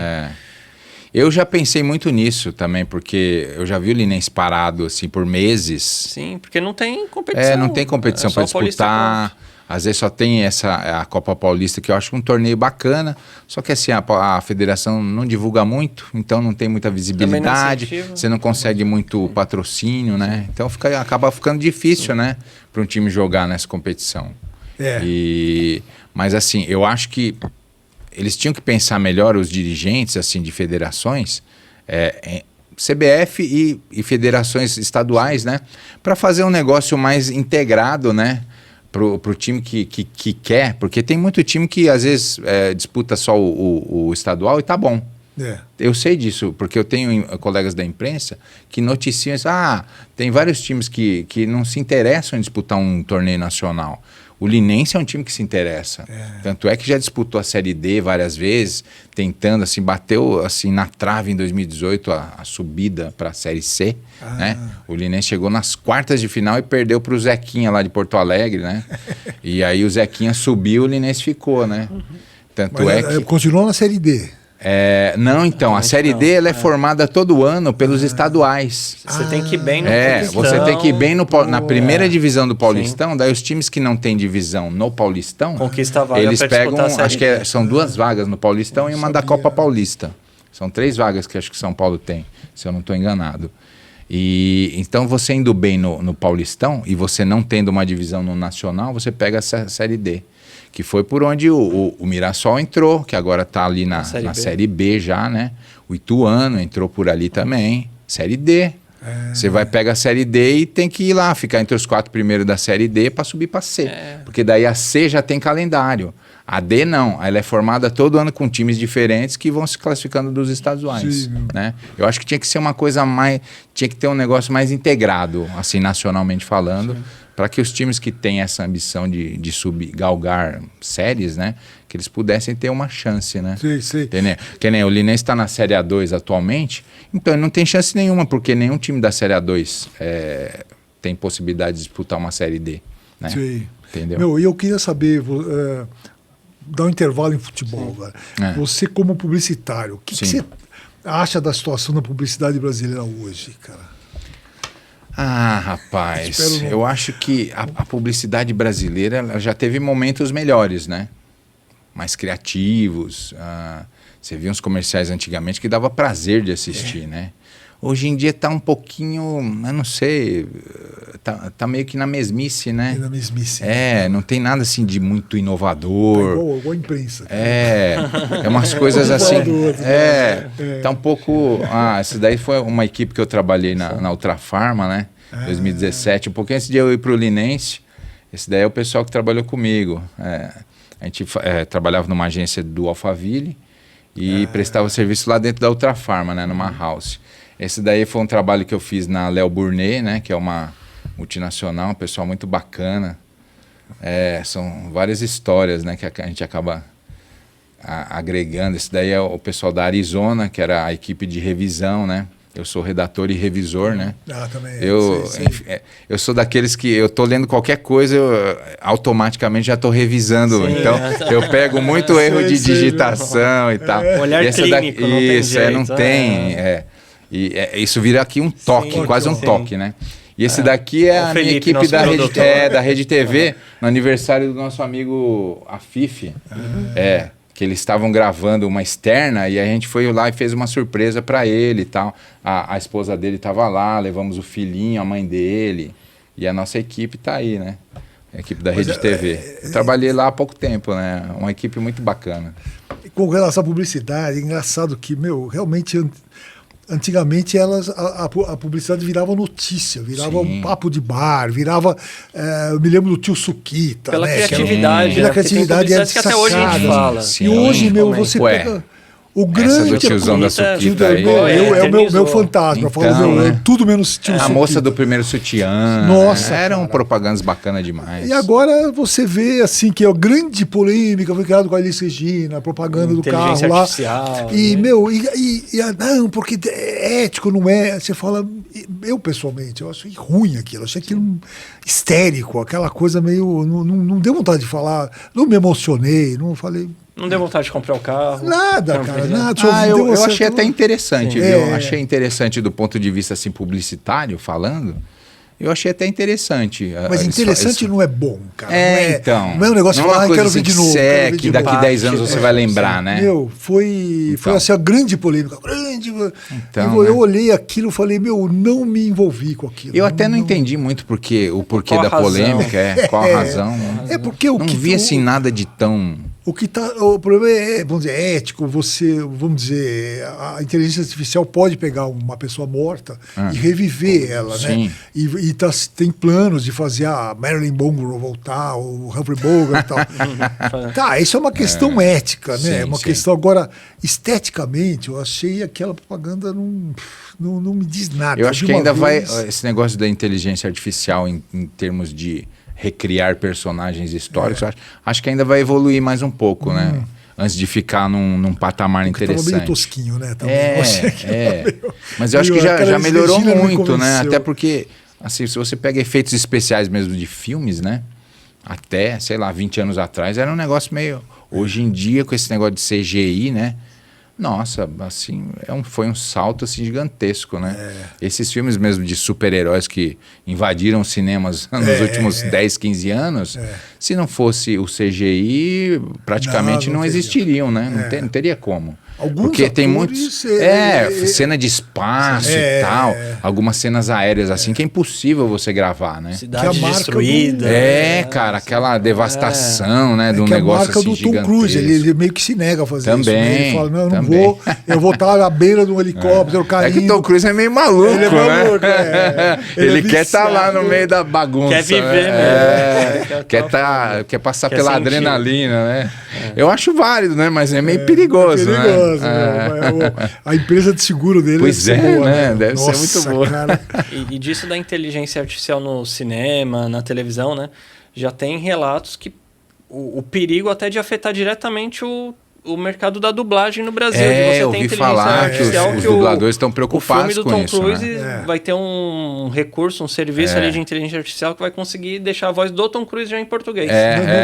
Eu já pensei muito nisso também, porque eu já vi o Linense parado assim por meses. Sim, porque não tem competição. Não tem competição para disputar. Às vezes só tem a Copa Paulista, que eu acho um torneio bacana. Só que assim, a federação não divulga muito, então não tem muita visibilidade. Você não consegue muito patrocínio, né? Então acaba ficando difícil, né, para um time jogar nessa competição. Mas assim, eu acho que eles tinham que pensar melhor, os dirigentes assim de federações, CBF e federações estaduais, né, para fazer um negócio mais integrado, né, pro time que quer, porque tem muito time que às vezes disputa só o estadual e tá bom. Eu sei disso, porque eu tenho colegas da imprensa que noticiam isso. Tem vários times que não se interessam em disputar um torneio nacional. O Linense é um time que se interessa. Tanto é que já disputou a Série D várias vezes, tentando, assim, bateu assim, na trave em 2018 a subida para a Série C. Né? O Linense chegou nas quartas de final e perdeu para o Zequinha lá de Porto Alegre. Né? E aí o Zequinha subiu, o Linense ficou. Né? Tanto que continuou na Série D. Não, então, a Série D ela é formada todo ano pelos estaduais. Você tem que ir bem no Paulistão. Você tem que ir bem na primeira divisão do Paulistão. Sim. Daí os times que não têm divisão no Paulistão, conquista a vaga, eles pegam, acho que são 2 vagas no Paulistão e uma da Copa Paulista. São 3 vagas que acho que São Paulo tem, se eu não estou enganado. E então você indo bem no Paulistão e você não tendo uma divisão no Nacional, você pega a Série D. Que foi por onde o Mirassol entrou, que agora está ali na Série B já, né? O Ituano entrou por ali também, Série D. Você vai pegar a Série D e tem que ir lá, ficar entre os 4 primeiros da Série D para subir para C. Porque daí a C já tem calendário. A D não, ela é formada todo ano com times diferentes que vão se classificando dos estaduais. Né? Eu acho que tinha que ser uma coisa mais... Tinha que ter um negócio mais integrado, assim, nacionalmente falando, para que os times que têm essa ambição de galgar séries, né, que eles pudessem ter uma chance, né? Sim. Que nem o Linense está na Série A2 atualmente, então ele não tem chance nenhuma, porque nenhum time da Série A2 tem possibilidade de disputar uma Série D, né? Sim. Entendeu? E eu queria saber, dar um intervalo em futebol, cara. Você como publicitário, o que você acha da situação da publicidade brasileira hoje, cara? Rapaz, eu acho que a publicidade brasileira ela já teve momentos melhores, né? Mais criativos. Você via uns comerciais antigamente que dava prazer de assistir, né? Hoje em dia tá um pouquinho, eu não sei, tá meio que na mesmice, né? Na mesmice. Não tem nada assim de muito inovador. Tá igual a imprensa. É umas coisas assim. Tá um pouco. Essa daí foi uma equipe que eu trabalhei na Ultrafarma, né? 2017, um pouquinho antes de eu ir pro Linense. Esse daí é o pessoal que trabalhou comigo. A gente trabalhava numa agência do Alphaville e prestava serviço lá dentro da Ultrafarma, né? Numa house. Esse daí foi um trabalho que eu fiz na Léo Burnet, né, que é uma multinacional, um pessoal muito bacana. São várias histórias, né, que a gente acaba agregando. Esse daí é o pessoal da Arizona, que era a equipe de revisão, né? Eu sou redator e revisor, né? Também. Eu sou daqueles que eu tô lendo qualquer coisa, eu automaticamente já tô revisando. Então, eu pego muito erro de digitação e tal. Olhar clínico, não tem jeito. Não tem. Isso vira aqui um toque, quase um toque, né? E esse daqui é a minha equipe da Rede TV, no aniversário do nosso amigo Afif. Que eles estavam gravando uma externa e a gente foi lá e fez uma surpresa para ele e tal. A esposa dele estava lá, levamos o filhinho, a mãe dele. E a nossa equipe tá aí, né? A equipe da Rede TV. Eu trabalhei lá há pouco tempo, né? Uma equipe muito bacana. Com relação à publicidade, é engraçado que, realmente... Antigamente a publicidade virava notícia, virava um papo de bar, virava... eu me lembro do tio Suquita. Pela né? criatividade. Pela criatividade que até hoje a gente fala. E hoje, você pega... O grande... Essa do tiozão da Suquita aí. É o meu fantasma. Então, tudo menos tio Suquita. A moça do primeiro sutiã. Nossa. Eram propagandas bacanas demais. E agora você vê, assim, que a grande polêmica foi criada com a Elis Regina, a propaganda do carro lá. Artificial, e, não, porque é ético, não é. Você fala... Eu, pessoalmente, eu achei ruim aquilo. Achei aquilo histérico, aquela coisa meio... Não deu vontade de falar. Não me emocionei, não falei... Não deu vontade de comprar o carro. Nada, cara, nada. Eu achei até interessante, viu? Achei interessante do ponto de vista assim, publicitário, falando, Eu achei até interessante. Mas interessante não é bom, cara. Então. Não é um negócio que fala, quero ver de novo. Que daqui 10 anos você vai lembrar, né? Foi assim, a grande polêmica. Então, eu olhei aquilo e falei, não me envolvi com aquilo. Eu até não entendi muito o porquê da polêmica. Qual a razão. É porque não vi assim nada de tão... O problema é, vamos dizer, ético. Vamos dizer, a inteligência artificial pode pegar uma pessoa morta e reviver ela, Sim. né? E tem planos de fazer a Marilyn Monroe voltar, o Humphrey Bogart e tal. Tá, isso é uma questão ética, né? É uma questão. Agora, esteticamente, eu achei aquela propaganda não me diz nada. Eu acho que ainda vai... Esse negócio da inteligência artificial em termos de recriar personagens históricos, acho que ainda vai evoluir mais um pouco, né? Antes de ficar num patamar interessante. Tava meio tosquinho, né? Mas eu acho que já melhorou muito, né? Até porque, assim, se você pega efeitos especiais mesmo de filmes, né? Até, sei lá, 20 anos atrás, era um negócio meio... Hoje em dia, com esse negócio de CGI, né? Nossa, assim, foi um salto assim, gigantesco, né? Esses filmes mesmo de super-heróis que invadiram os cinemas nos últimos 10, 15 anos, se não fosse o CGI, praticamente não existiriam, né? Não teria como. Porque tem muitos... cena de espaço e tal. Algumas cenas aéreas assim que é impossível você gravar, né? Cidade destruída. Cara, aquela devastação, né? De um negócio assim gigantesco. A marca do Tom Cruise, ele meio que se nega a fazer isso. Né? Ele fala, não vou, eu vou estar à beira de um helicóptero caindo. É que o Tom Cruise é meio maluco, ele é maluco, né? Ele quer estar lá no meio da bagunça. Quer viver mesmo. Quer passar pela adrenalina, né? Eu acho válido, né? Mas é meio perigoso, né? A empresa de seguro dele pois deve ser boa, né? Deve ser muito boa. Cara. E disso da inteligência artificial no cinema, na televisão, né? Já tem relatos que o perigo até de afetar diretamente o mercado da dublagem no Brasil. Eu ouvi falar que os dubladores estão preocupados com isso. O filme do Tom Cruise vai ter um recurso, um serviço ali de inteligência artificial que vai conseguir deixar a voz do Tom Cruise já em português.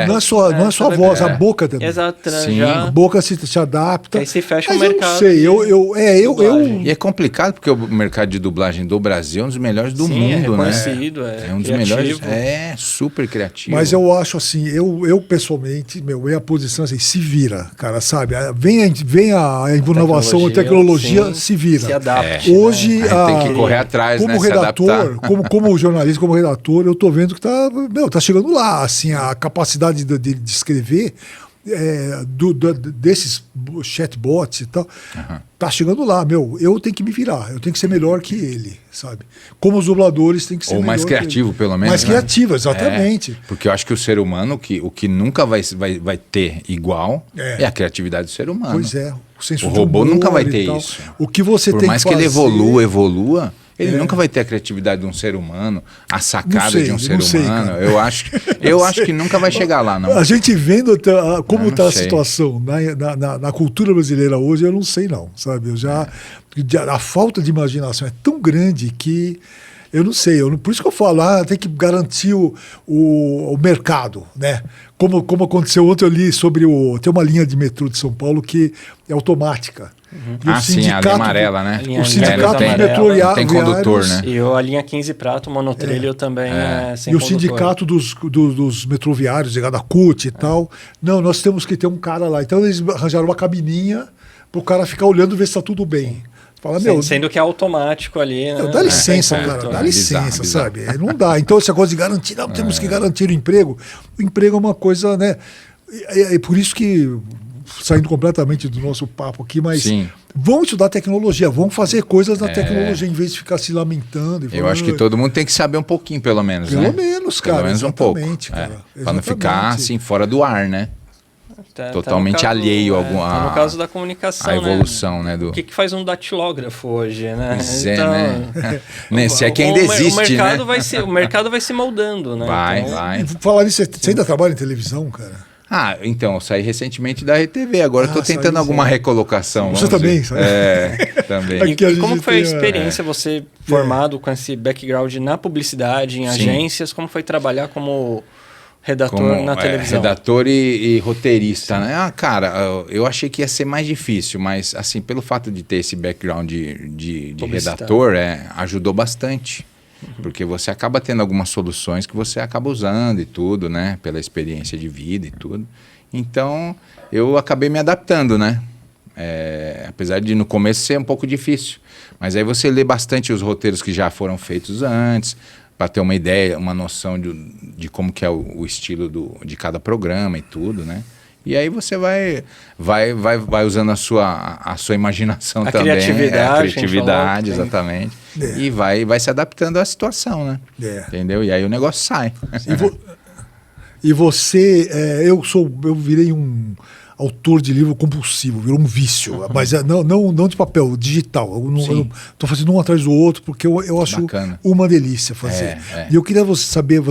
Não é só a voz, a boca também. Exato. A boca se adapta. Aí se fecha mas o mercado. Eu não sei. E é complicado porque o mercado de dublagem do Brasil é um dos melhores do mundo, é reconhecido, né? É um dos melhores. É super criativo. Mas eu acho assim, eu pessoalmente, minha posição é assim, se vira, cara, sabe? Vem a inovação, a tecnologia se vira. Se adapte. Hoje, tem que correr atrás, como né? redator, como jornalista, como redator, eu tô vendo que tá chegando lá, assim, a capacidade de escrever desses chatbots e tal, tá chegando lá, eu tenho que me virar, eu tenho que ser melhor que ele, sabe? Como os dubladores têm que ser ou mais criativo, pelo menos. Mais criativo, exatamente. Porque eu acho que o ser humano, o que nunca vai ter igual é a criatividade do ser humano. Pois é. O robô nunca vai ter isso. O que você Por tem mais que ele evolua, ele nunca vai ter a criatividade de um ser humano, a sacada de um ser humano. Eu acho que nunca vai chegar lá, não. A gente vendo como está a situação na cultura brasileira hoje, eu não sei não, sabe? A falta de imaginação é tão grande que eu não sei. Por isso que eu falo, tem que garantir o mercado, né? Como aconteceu ontem, eu li sobre tem uma linha de metrô de São Paulo que é automática. Sim, a linha amarela, né? O sindicato de metrô tem condutor, né? E a linha 15 Prato, o monotrilho também é sem condutor. E o sindicato dos metroviários, ligado à CUT e tal, não, nós temos que ter um cara lá. Então eles arranjaram uma cabininha para o cara ficar olhando e ver se está tudo bem. Fala, sendo que é automático ali, né? Dá licença, cara, dá licença, sabe? Não dá. Então, essa coisa de garantir, temos que garantir o emprego. O emprego é uma coisa, né? É por isso que, saindo completamente do nosso papo aqui, mas vão estudar tecnologia, vão fazer coisas na tecnologia, em vez de ficar se lamentando. Eu acho que todo mundo tem que saber um pouquinho, pelo menos, né? Pelo menos, cara. Pelo menos um pouco. Para não ficar, assim, fora do ar, né? Totalmente alheio no caso da comunicação, a evolução, né? O que faz um datilógrafo hoje, né? Pois né? Se é que ainda existe, né? O mercado vai se moldando, né? Vai. Falar nisso, você ainda trabalha em televisão, cara? Então, eu saí recentemente da RTV, agora estou tentando alguma recolocação. Você também, sabe? Também. E como foi a experiência, você formado com esse background na publicidade, em agências, como foi trabalhar como redator na televisão? Redator e roteirista, né? Cara, eu achei que ia ser mais difícil, mas assim, pelo fato de ter esse background de redator, ajudou bastante. Porque você acaba tendo algumas soluções que você acaba usando e tudo, né? Pela experiência de vida e tudo. Então, eu acabei me adaptando, né? Apesar de no começo ser um pouco difícil. Mas aí você lê bastante os roteiros que já foram feitos antes, para ter uma ideia, uma noção de como que é o estilo de cada programa e tudo, né? E aí você vai usando a sua imaginação também. Criatividade, a criatividade, exatamente. E vai se adaptando à situação, né? Entendeu? E aí o negócio sai. E você, eu virei um autor de livro compulsivo, virou um vício, mas não de papel, digital. Eu estou fazendo um atrás do outro porque eu acho uma delícia fazer. E eu queria saber,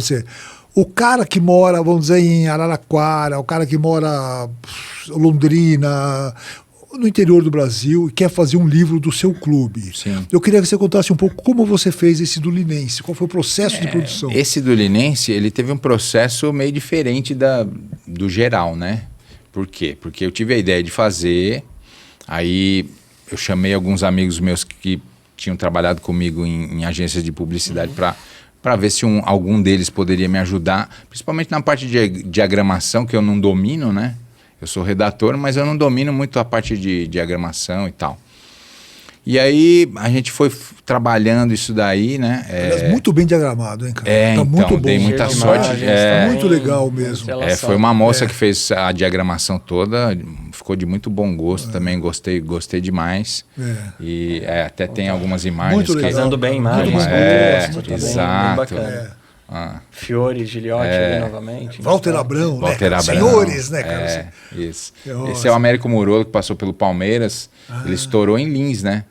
o cara que mora, vamos dizer, em Araraquara, o cara que mora em Londrina, no interior do Brasil, e quer fazer um livro do seu clube. Sim. Eu queria que você contasse um pouco como você fez esse do Linense, qual foi o processo de produção. Esse do Linense, ele teve um processo meio diferente do geral, né? Por quê? Porque eu tive a ideia de fazer, aí eu chamei alguns amigos meus que tinham trabalhado comigo em agências de publicidade para ver se algum deles poderia me ajudar, principalmente na parte de diagramação, que eu não domino, né? Eu sou redator, mas eu não domino muito a parte de diagramação e tal. E aí a gente foi trabalhando isso daí, né? Aliás, muito bem diagramado, hein, cara? Tá então, muito bom. Dei muita sorte. Tá muito legal mesmo. Foi uma moça que fez a diagramação toda, ficou de muito bom gosto também, gostei demais. E até tem algumas imagens. Muito legal. Casando bem imagens. Exato. Bem bacana. Fiore, Giliotti ali novamente. Walter Abrão, né? Abrão, senhores, né, cara? Isso. Esse é o Américo Murolo, que passou pelo Palmeiras. Ele estourou em Lins, né?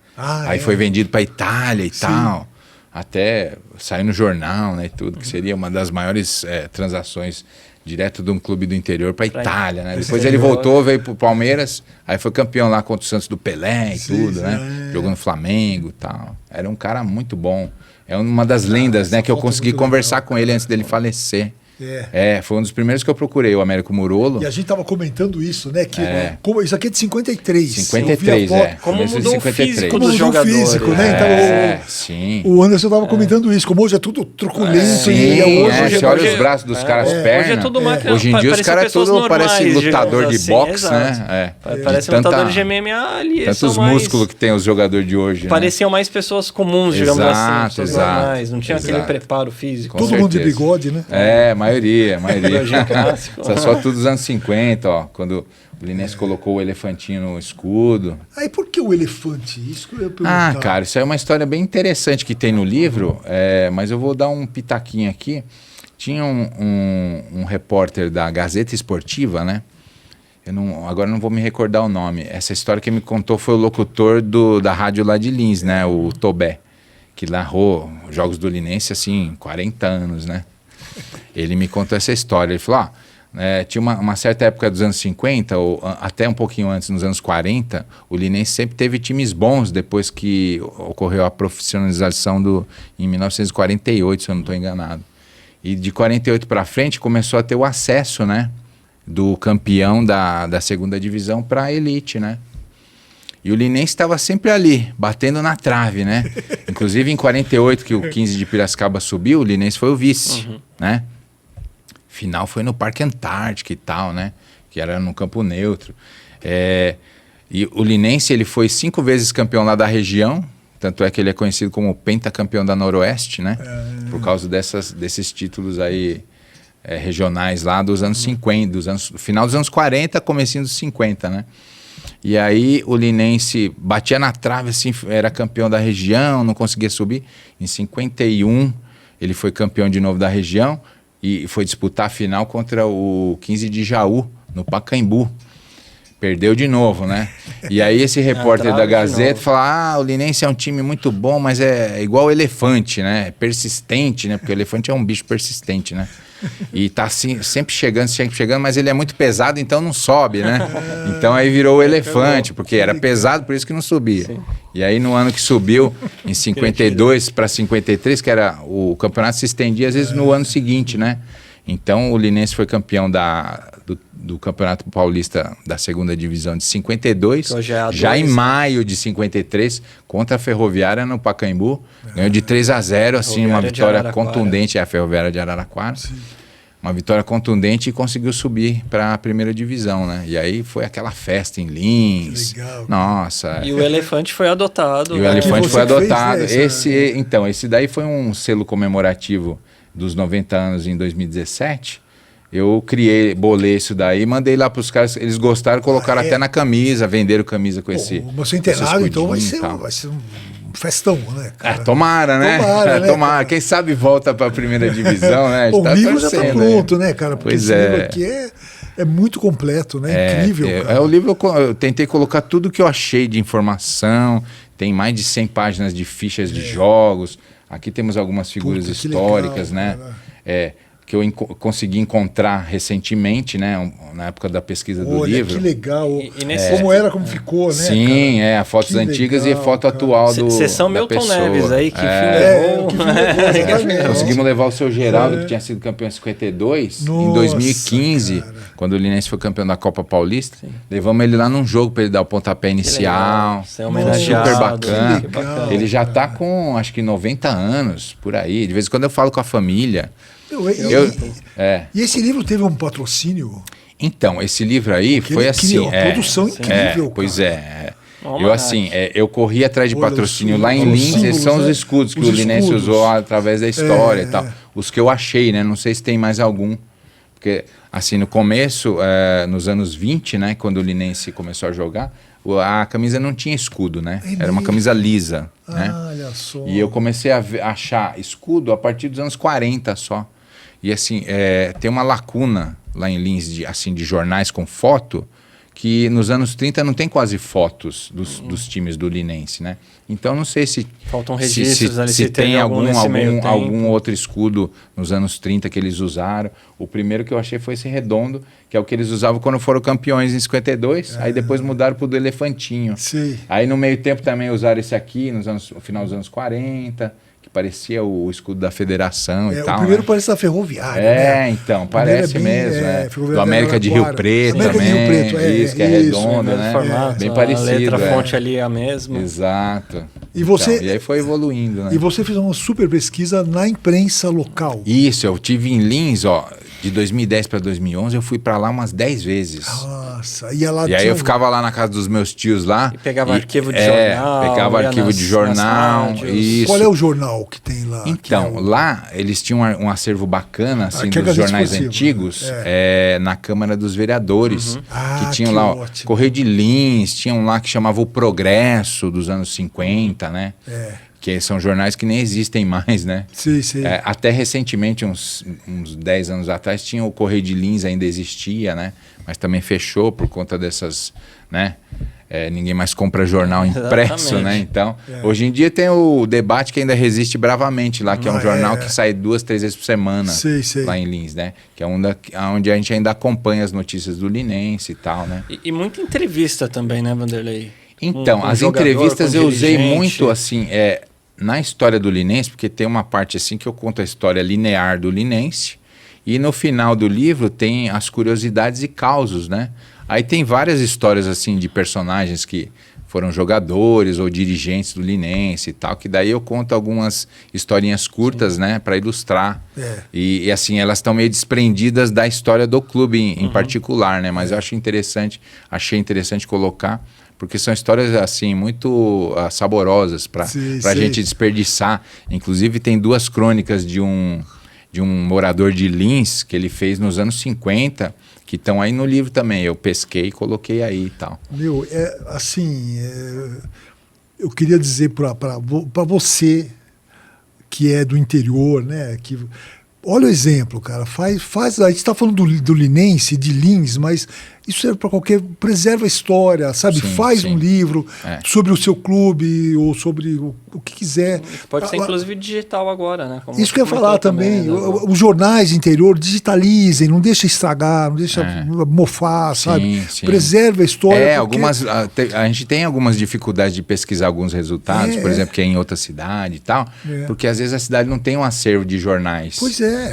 Aí foi vendido para Itália e tal. Até saiu no jornal, né? E tudo, que seria uma das maiores transações direto de um clube do interior para Itália, né? Depois ele voltou, veio pro Palmeiras, aí foi campeão lá contra o Santos do Pelé e tudo, né? Jogou no Flamengo e tal. Era um cara muito bom. É uma das lendas, né? Que eu consegui conversar com ele antes dele falecer. Foi um dos primeiros que eu procurei, o Américo Murolo. E a gente tava comentando isso, né? Que isso aqui é de 53. 53, Como mudou o físico como dos jogadores. Físico, né? Então, sim. O Anderson tava comentando isso, como hoje é tudo truculento. Você olha os braços dos caras, pernas. Hoje é tudo máquina. Hoje em dia os caras tudo parecem lutador de boxe, né? Parece lutador de MMA ali. Tantos músculos que tem os jogadores de hoje. Pareciam mais pessoas comuns, digamos assim. Pessoas normais. Não tinha aquele preparo físico. Todo mundo de bigode, né? Maioria. Só tudo dos anos 50, ó, quando o Linense colocou o elefantinho no escudo. Aí por que o elefante? Isso que eu ia perguntar. Cara, isso é uma história bem interessante que tem no livro, mas eu vou dar um pitaquinho aqui. Tinha um repórter da Gazeta Esportiva, né? Agora não vou me recordar o nome. Essa história que me contou foi o locutor da rádio lá de Lins, né? O Tobé, que narrou jogos do Linense, assim, 40 anos, né? Ele me contou essa história. Ele falou, tinha uma certa época dos anos 50, ou até um pouquinho antes, nos anos 40, o Linense sempre teve times bons depois que ocorreu a profissionalização em 1948, se eu não estou enganado. E de 48 para frente começou a ter o acesso, né, do campeão da segunda divisão para a elite, né? E o Linense estava sempre ali, batendo na trave, né? Inclusive em 48, que o 15 de Piracicaba subiu, o Linense foi o vice, né? Final foi no Parque Antártica e tal, né? Que era no campo neutro. E o Linense, ele foi 5 vezes campeão lá da região, tanto é que ele é conhecido como pentacampeão da Noroeste, né? Por causa desses títulos aí regionais lá dos anos 50, final dos anos 40, comecinho dos 50, né? E aí o Linense batia na trave, assim, era campeão da região, não conseguia subir. Em 51 ele foi campeão de novo da região e foi disputar a final contra o 15 de Jaú, no Pacaembu. Perdeu de novo, né? E aí esse repórter da Gazeta fala, o Linense é um time muito bom, mas é igual o elefante, né? É persistente, né? Porque o elefante é um bicho persistente, né? E tá assim, sempre chegando, mas ele é muito pesado, então não sobe, né? Então aí virou o elefante, porque era pesado, por isso que não subia. Sim. E aí no ano que subiu, em 52 para 53, que era o campeonato se estendia às vezes no ano seguinte, né? Então o Linense foi campeão da do Campeonato Paulista da segunda divisão de 52, já em maio de 53, contra a Ferroviária no Pacaembu, ganhou de 3-0, assim, uma vitória contundente, a Ferroviária de Araraquara. Sim. Uma vitória contundente e conseguiu subir para a primeira divisão, né? E aí foi aquela festa em Lins. Legal. Nossa. E o elefante foi adotado. E o elefante foi adotado. Fez, né? Esse daí foi um selo comemorativo dos 90 anos em 2017. Eu bolei isso daí, mandei lá para os caras, eles gostaram, colocaram até na camisa, venderam camisa com esse. O centenário, então, vai ser um festão, né, cara? Tomara, né? Tomara. Quem sabe volta para a primeira divisão, né? O livro já está pronto, né, cara? Porque esse livro aqui é muito completo, né? Incrível, cara. O livro eu tentei colocar tudo que eu achei de informação, tem mais de 100 páginas de fichas de jogos, aqui temos algumas figuras históricas, legal, né? Que eu consegui encontrar recentemente, né, na época da pesquisa do livro. Que legal. Como ficou, né? Sim, fotos antigas legal, e foto atual do Sessão Milton pessoa. Neves aí, que filme levou. Conseguimos levar o seu Geraldo, que tinha sido campeão em 52, em 2015, cara. Quando o Linense foi campeão da Copa Paulista. Sim. Levamos ele lá num jogo para ele dar o pontapé inicial. Super bacana. Ele já está com, acho que 90 anos, por aí. De vez em quando eu falo com a família. E esse livro teve um patrocínio? Então, esse livro aí foi assim... Uma produção incrível, pois é. Eu corri atrás de patrocínio lá em Lins, esses são os escudos que o Linense usou através da história e tal. Os que eu achei, né? Não sei se tem mais algum. Porque, assim, no começo, nos anos 20, né? Quando o Linense começou a jogar, a camisa não tinha escudo, né? Era uma camisa lisa, né? Olha só. E eu comecei a achar escudo a partir dos anos 40 só. E assim, tem uma lacuna lá em Lins de jornais com foto, que nos anos 30 não tem quase fotos dos times do Linense, né? Então não sei se faltam registros ali, se tem algum outro escudo nos anos 30 que eles usaram. O primeiro que eu achei foi esse redondo, que é o que eles usavam quando foram campeões em 52, aí depois mudaram pro do elefantinho. Sim. Aí no meio tempo também usaram esse aqui, no final dos anos 40, que parecia o escudo da federação e tal. O primeiro parece da Ferroviária, né? Então, parece mesmo. Do América de Rio Preto também. Isso, que é redondo, né? Formato, bem parecido. A letra, a fonte ali é a mesma. Exato. E aí foi evoluindo, né? E você fez uma super pesquisa na imprensa local. Isso, eu tive em Lins, de 2010 para 2011, eu fui para lá umas 10 vezes. Nossa, e aí eu ficava lá na casa dos meus tios lá. E pegava arquivo de jornal. Pegava arquivo de jornal. Isso. Qual é o jornal que tem lá? Então, lá eles tinham um acervo bacana, assim, dos jornais antigos, na Câmara dos Vereadores. Que tinham lá, Correio de Lins, tinham lá que chamava o Progresso dos anos 50, né? Que são jornais que nem existem mais, né? Sim. Até recentemente, uns 10 anos atrás, tinha o Correio de Lins, ainda existia, né? Mas também fechou por conta dessas, né? Ninguém mais compra jornal impresso, né? Então, hoje em dia tem o Debate que ainda resiste bravamente lá, que é um jornal que sai 2, 3 vezes por semana lá em Lins, né? Que é onde a gente ainda acompanha as notícias do Linense e tal, né? E muita entrevista também, né, Vanderlei? Então, as entrevistas eu usei muito, assim, na história do Linense, porque tem uma parte assim que eu conto a história linear do Linense, e no final do livro tem as curiosidades e causos, né? Aí tem várias histórias assim de personagens que foram jogadores ou dirigentes do Linense e tal, que daí eu conto algumas historinhas curtas, né, para ilustrar. E assim, elas estão meio desprendidas da história do clube em particular, né? Mas eu achei interessante colocar, porque são histórias assim muito saborosas para a gente desperdiçar. Inclusive tem 2 crônicas de um morador de Lins que ele fez nos anos 50, que estão aí no livro também. Eu pesquei e coloquei aí e tal. Eu queria dizer para você que é do interior, né? Olha o exemplo, cara. A gente está falando do Linense, de Lins, mas Isso serve para qualquer... Preserva a história, sabe? Sim, Faz sim. um livro sobre o seu clube ou sobre o que quiser. Pode ser, inclusive, digital agora, né? Como Isso que eu ia comentou falar também. né? Os jornais de interior digitalizem, não deixa estragar, não deixa mofar, sabe? Sim. Preserva a história. A gente tem algumas dificuldades de pesquisar alguns resultados, por exemplo, que é em outra cidade e tal, porque às vezes a cidade não tem um acervo de jornais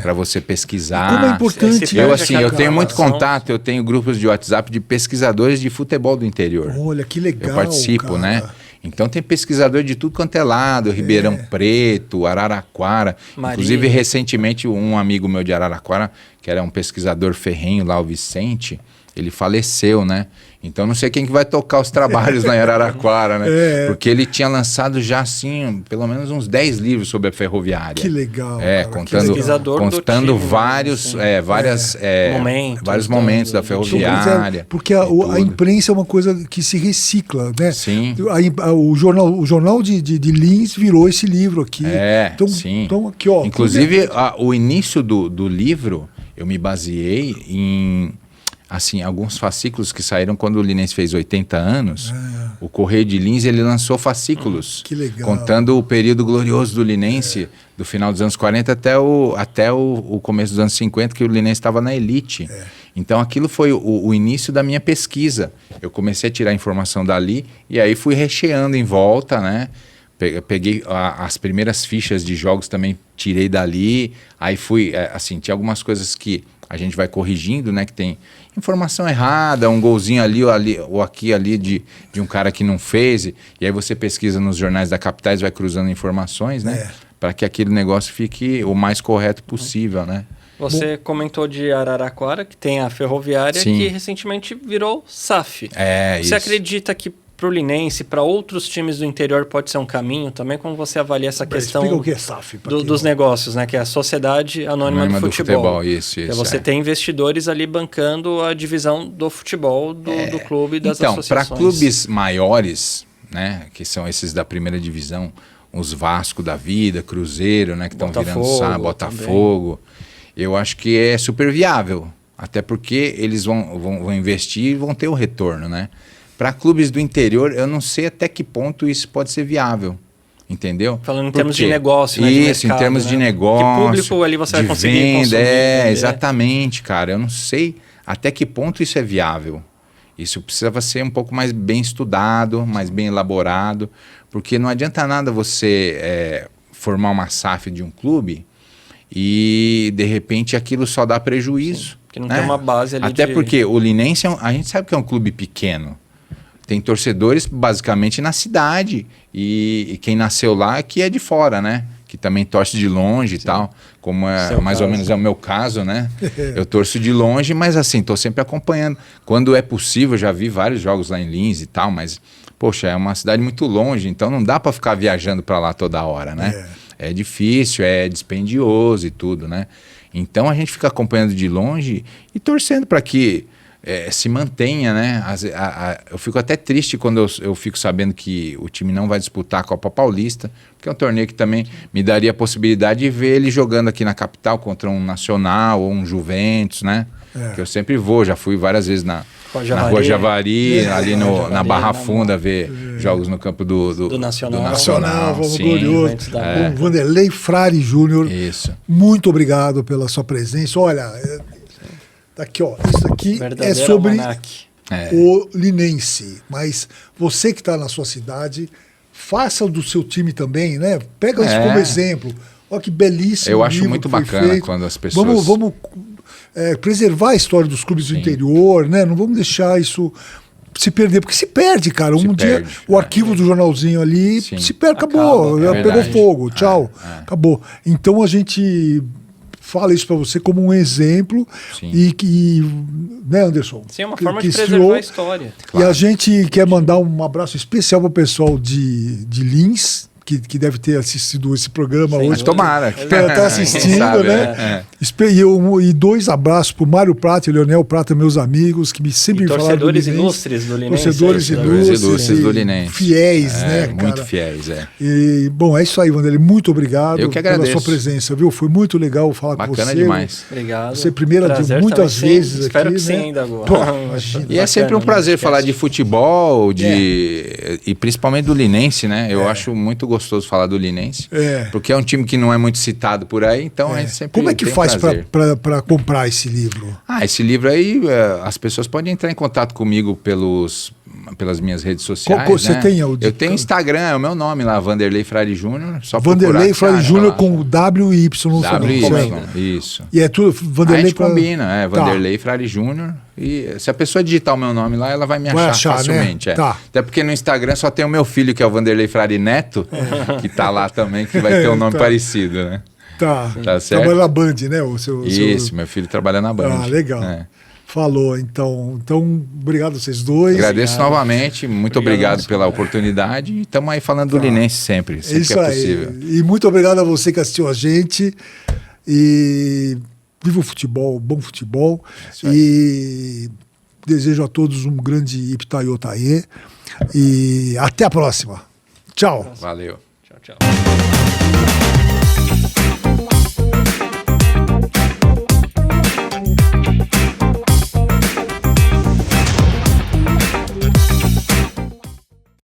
para você pesquisar. Como é importante. Eu tenho muito contato, eu tenho grupos de WhatsApp de pesquisadores de futebol do interior. Olha, que legal. Eu participo, cara. né? Então tem pesquisador de tudo quanto é lado, Ribeirão Preto, Araraquara. Marília. Inclusive, recentemente, um amigo meu de Araraquara, que era um pesquisador ferrenho lá, o Vicente, ele faleceu, né? Então não sei quem que vai tocar os trabalhos lá em Araraquara, né? Porque ele tinha lançado já, assim, pelo menos uns 10 livros sobre a ferroviária. Que legal. Cara, contando vários, vários momentos da ferroviária. Porque a imprensa é uma coisa que se recicla, né? Sim. O jornal de Lins virou esse livro aqui. Sim. Então aqui, ó. Inclusive, o início do livro, eu me baseei em... assim, alguns fascículos que saíram quando o Linense fez 80 anos. O Correio de Lins, ele lançou fascículos que legal. Contando o período glorioso do Linense, do final dos anos 40 até o começo dos anos 50, que o Linense estava na elite. Então aquilo foi o início da minha pesquisa. Eu comecei a tirar informação dali e aí fui recheando em volta, né? Peguei as primeiras fichas de jogos também, tirei dali. Aí fui, assim, tinha algumas coisas que a gente vai corrigindo, né? Que tem informação errada, um golzinho ali ou aqui ali de um cara que não fez. E aí você pesquisa nos jornais da Capitais, vai cruzando informações, né? Para que aquele negócio fique o mais correto possível, né? Você comentou de Araraquara, que tem a ferroviária, que recentemente virou SAF. Você acredita que para o Linense, para outros times do interior pode ser um caminho também? Como você avalia essa questão Explica o que é SAF, dos negócios, né? Que é a Sociedade Anônima do Futebol. Isso, que você tem investidores ali bancando a divisão do futebol do clube e das associações. Então, para clubes maiores, né? Que são esses da primeira divisão, os Vasco da vida, Cruzeiro, né? Que estão virando Botafogo. Eu acho que é super viável. Até porque eles vão investir e vão ter o retorno, né? Para clubes do interior, eu não sei até que ponto isso pode ser viável, entendeu? Falando em termos de negócio, né? Isso, em termos de negócio, que público ali você vai conseguir venda, consumir, exatamente, cara. Eu não sei até que ponto isso é viável. Isso precisava ser um pouco mais bem estudado, mais bem elaborado, porque não adianta nada você formar uma SAF de um clube e, de repente, aquilo só dá prejuízo. Sim, que não tem uma base ali. Até porque o Linense, a gente sabe que é um clube pequeno. Tem torcedores basicamente na cidade e quem nasceu lá que é de fora, né? Que também torce de longe e tal, como mais ou menos é o meu caso, né? Eu torço de longe, mas assim, estou sempre acompanhando. Quando é possível, já vi vários jogos lá em Lins e tal, mas, poxa, é uma cidade muito longe, então não dá para ficar viajando para lá toda hora, né? É difícil, é dispendioso e tudo, né? Então a gente fica acompanhando de longe e torcendo para que se mantenha, né? Eu fico até triste quando eu fico sabendo que o time não vai disputar a Copa Paulista, porque é um torneio que também me daria a possibilidade de ver ele jogando aqui na capital contra um Nacional ou um Juventus, né? Que eu sempre vou, já fui várias vezes na Rua Javari, ali na Barra Funda, ver jogos no campo do Nacional. Vamos glorioso. O Vanderlei Frari Júnior, muito obrigado pela sua presença. Olha... Aqui, ó, isso aqui é sobre o Linense, mas você que está na sua cidade, faça do seu time também, né? Pega isso como exemplo. Olha que belíssimo. Eu acho muito bacana quando as pessoas... Vamos preservar a história dos clubes do interior, né? Não vamos deixar isso se perder, porque se perde, cara. Dia o arquivo do jornalzinho ali se perde, acabou, pegou fogo, tchau, acabou. Então a gente... fala isso para você como um exemplo né, Anderson? Sim, é uma forma de preservar a história. Claro. E a gente quer mandar um abraço especial para o pessoal de Lins, que deve ter assistido esse programa Mas hoje. tomara. Tá assistindo, Sabe, né? E 2 abraços pro Mário Prata e Leonel Prata, meus amigos, que sempre me falaram do torcedores Linense. ilustres do Linense. Torcedores ilustres do Linense. Fiéis, né, cara? Muito fiéis, E, bom, é isso aí, Wanderlei. Muito obrigado Eu que pela agradeço. sua presença, viu? Foi muito legal falar com você. Bacana demais. Obrigado. Você primeira de Prazer muitas também, vezes sim. aqui, Espero que né? sim ainda agora. Pô, imagina. E é sempre um prazer falar de futebol, É. e principalmente do Linense, né? Eu acho muito gostoso falar do Linense, porque é um time que não é muito citado por aí, então a gente sempre Como é que tem faz prazer. para comprar esse livro? Esse livro aí, as pessoas podem entrar em contato comigo pelas minhas redes sociais. Qual você né? tem? Eu tenho Instagram, é o meu nome lá, Vanderlei Frari Júnior. Só Vanderlei procurar, Frari acha Júnior lá. com WY no final. WY, isso. E é tudo A Vanderlei gente combina, Vanderlei Frari Júnior. E se a pessoa digitar o meu nome lá, ela vai me achar facilmente. Né? Tá. Até porque no Instagram só tem o meu filho, que é o Vanderlei Frari Neto, que tá lá também, que vai ter um nome parecido, né? Tá certo? Trabalha na Band, né? Isso, meu filho trabalha na Band. Legal. É. Falou, então. Então, obrigado a vocês dois. Agradeço novamente, muito obrigado pela oportunidade. E estamos aí falando do Linense sempre Isso que é possível. aí. E muito obrigado a você que assistiu a gente. E viva o futebol, bom futebol. E desejo a todos um grande Ipitaiotaiê. E até a próxima. Tchau. Valeu. Tchau, tchau.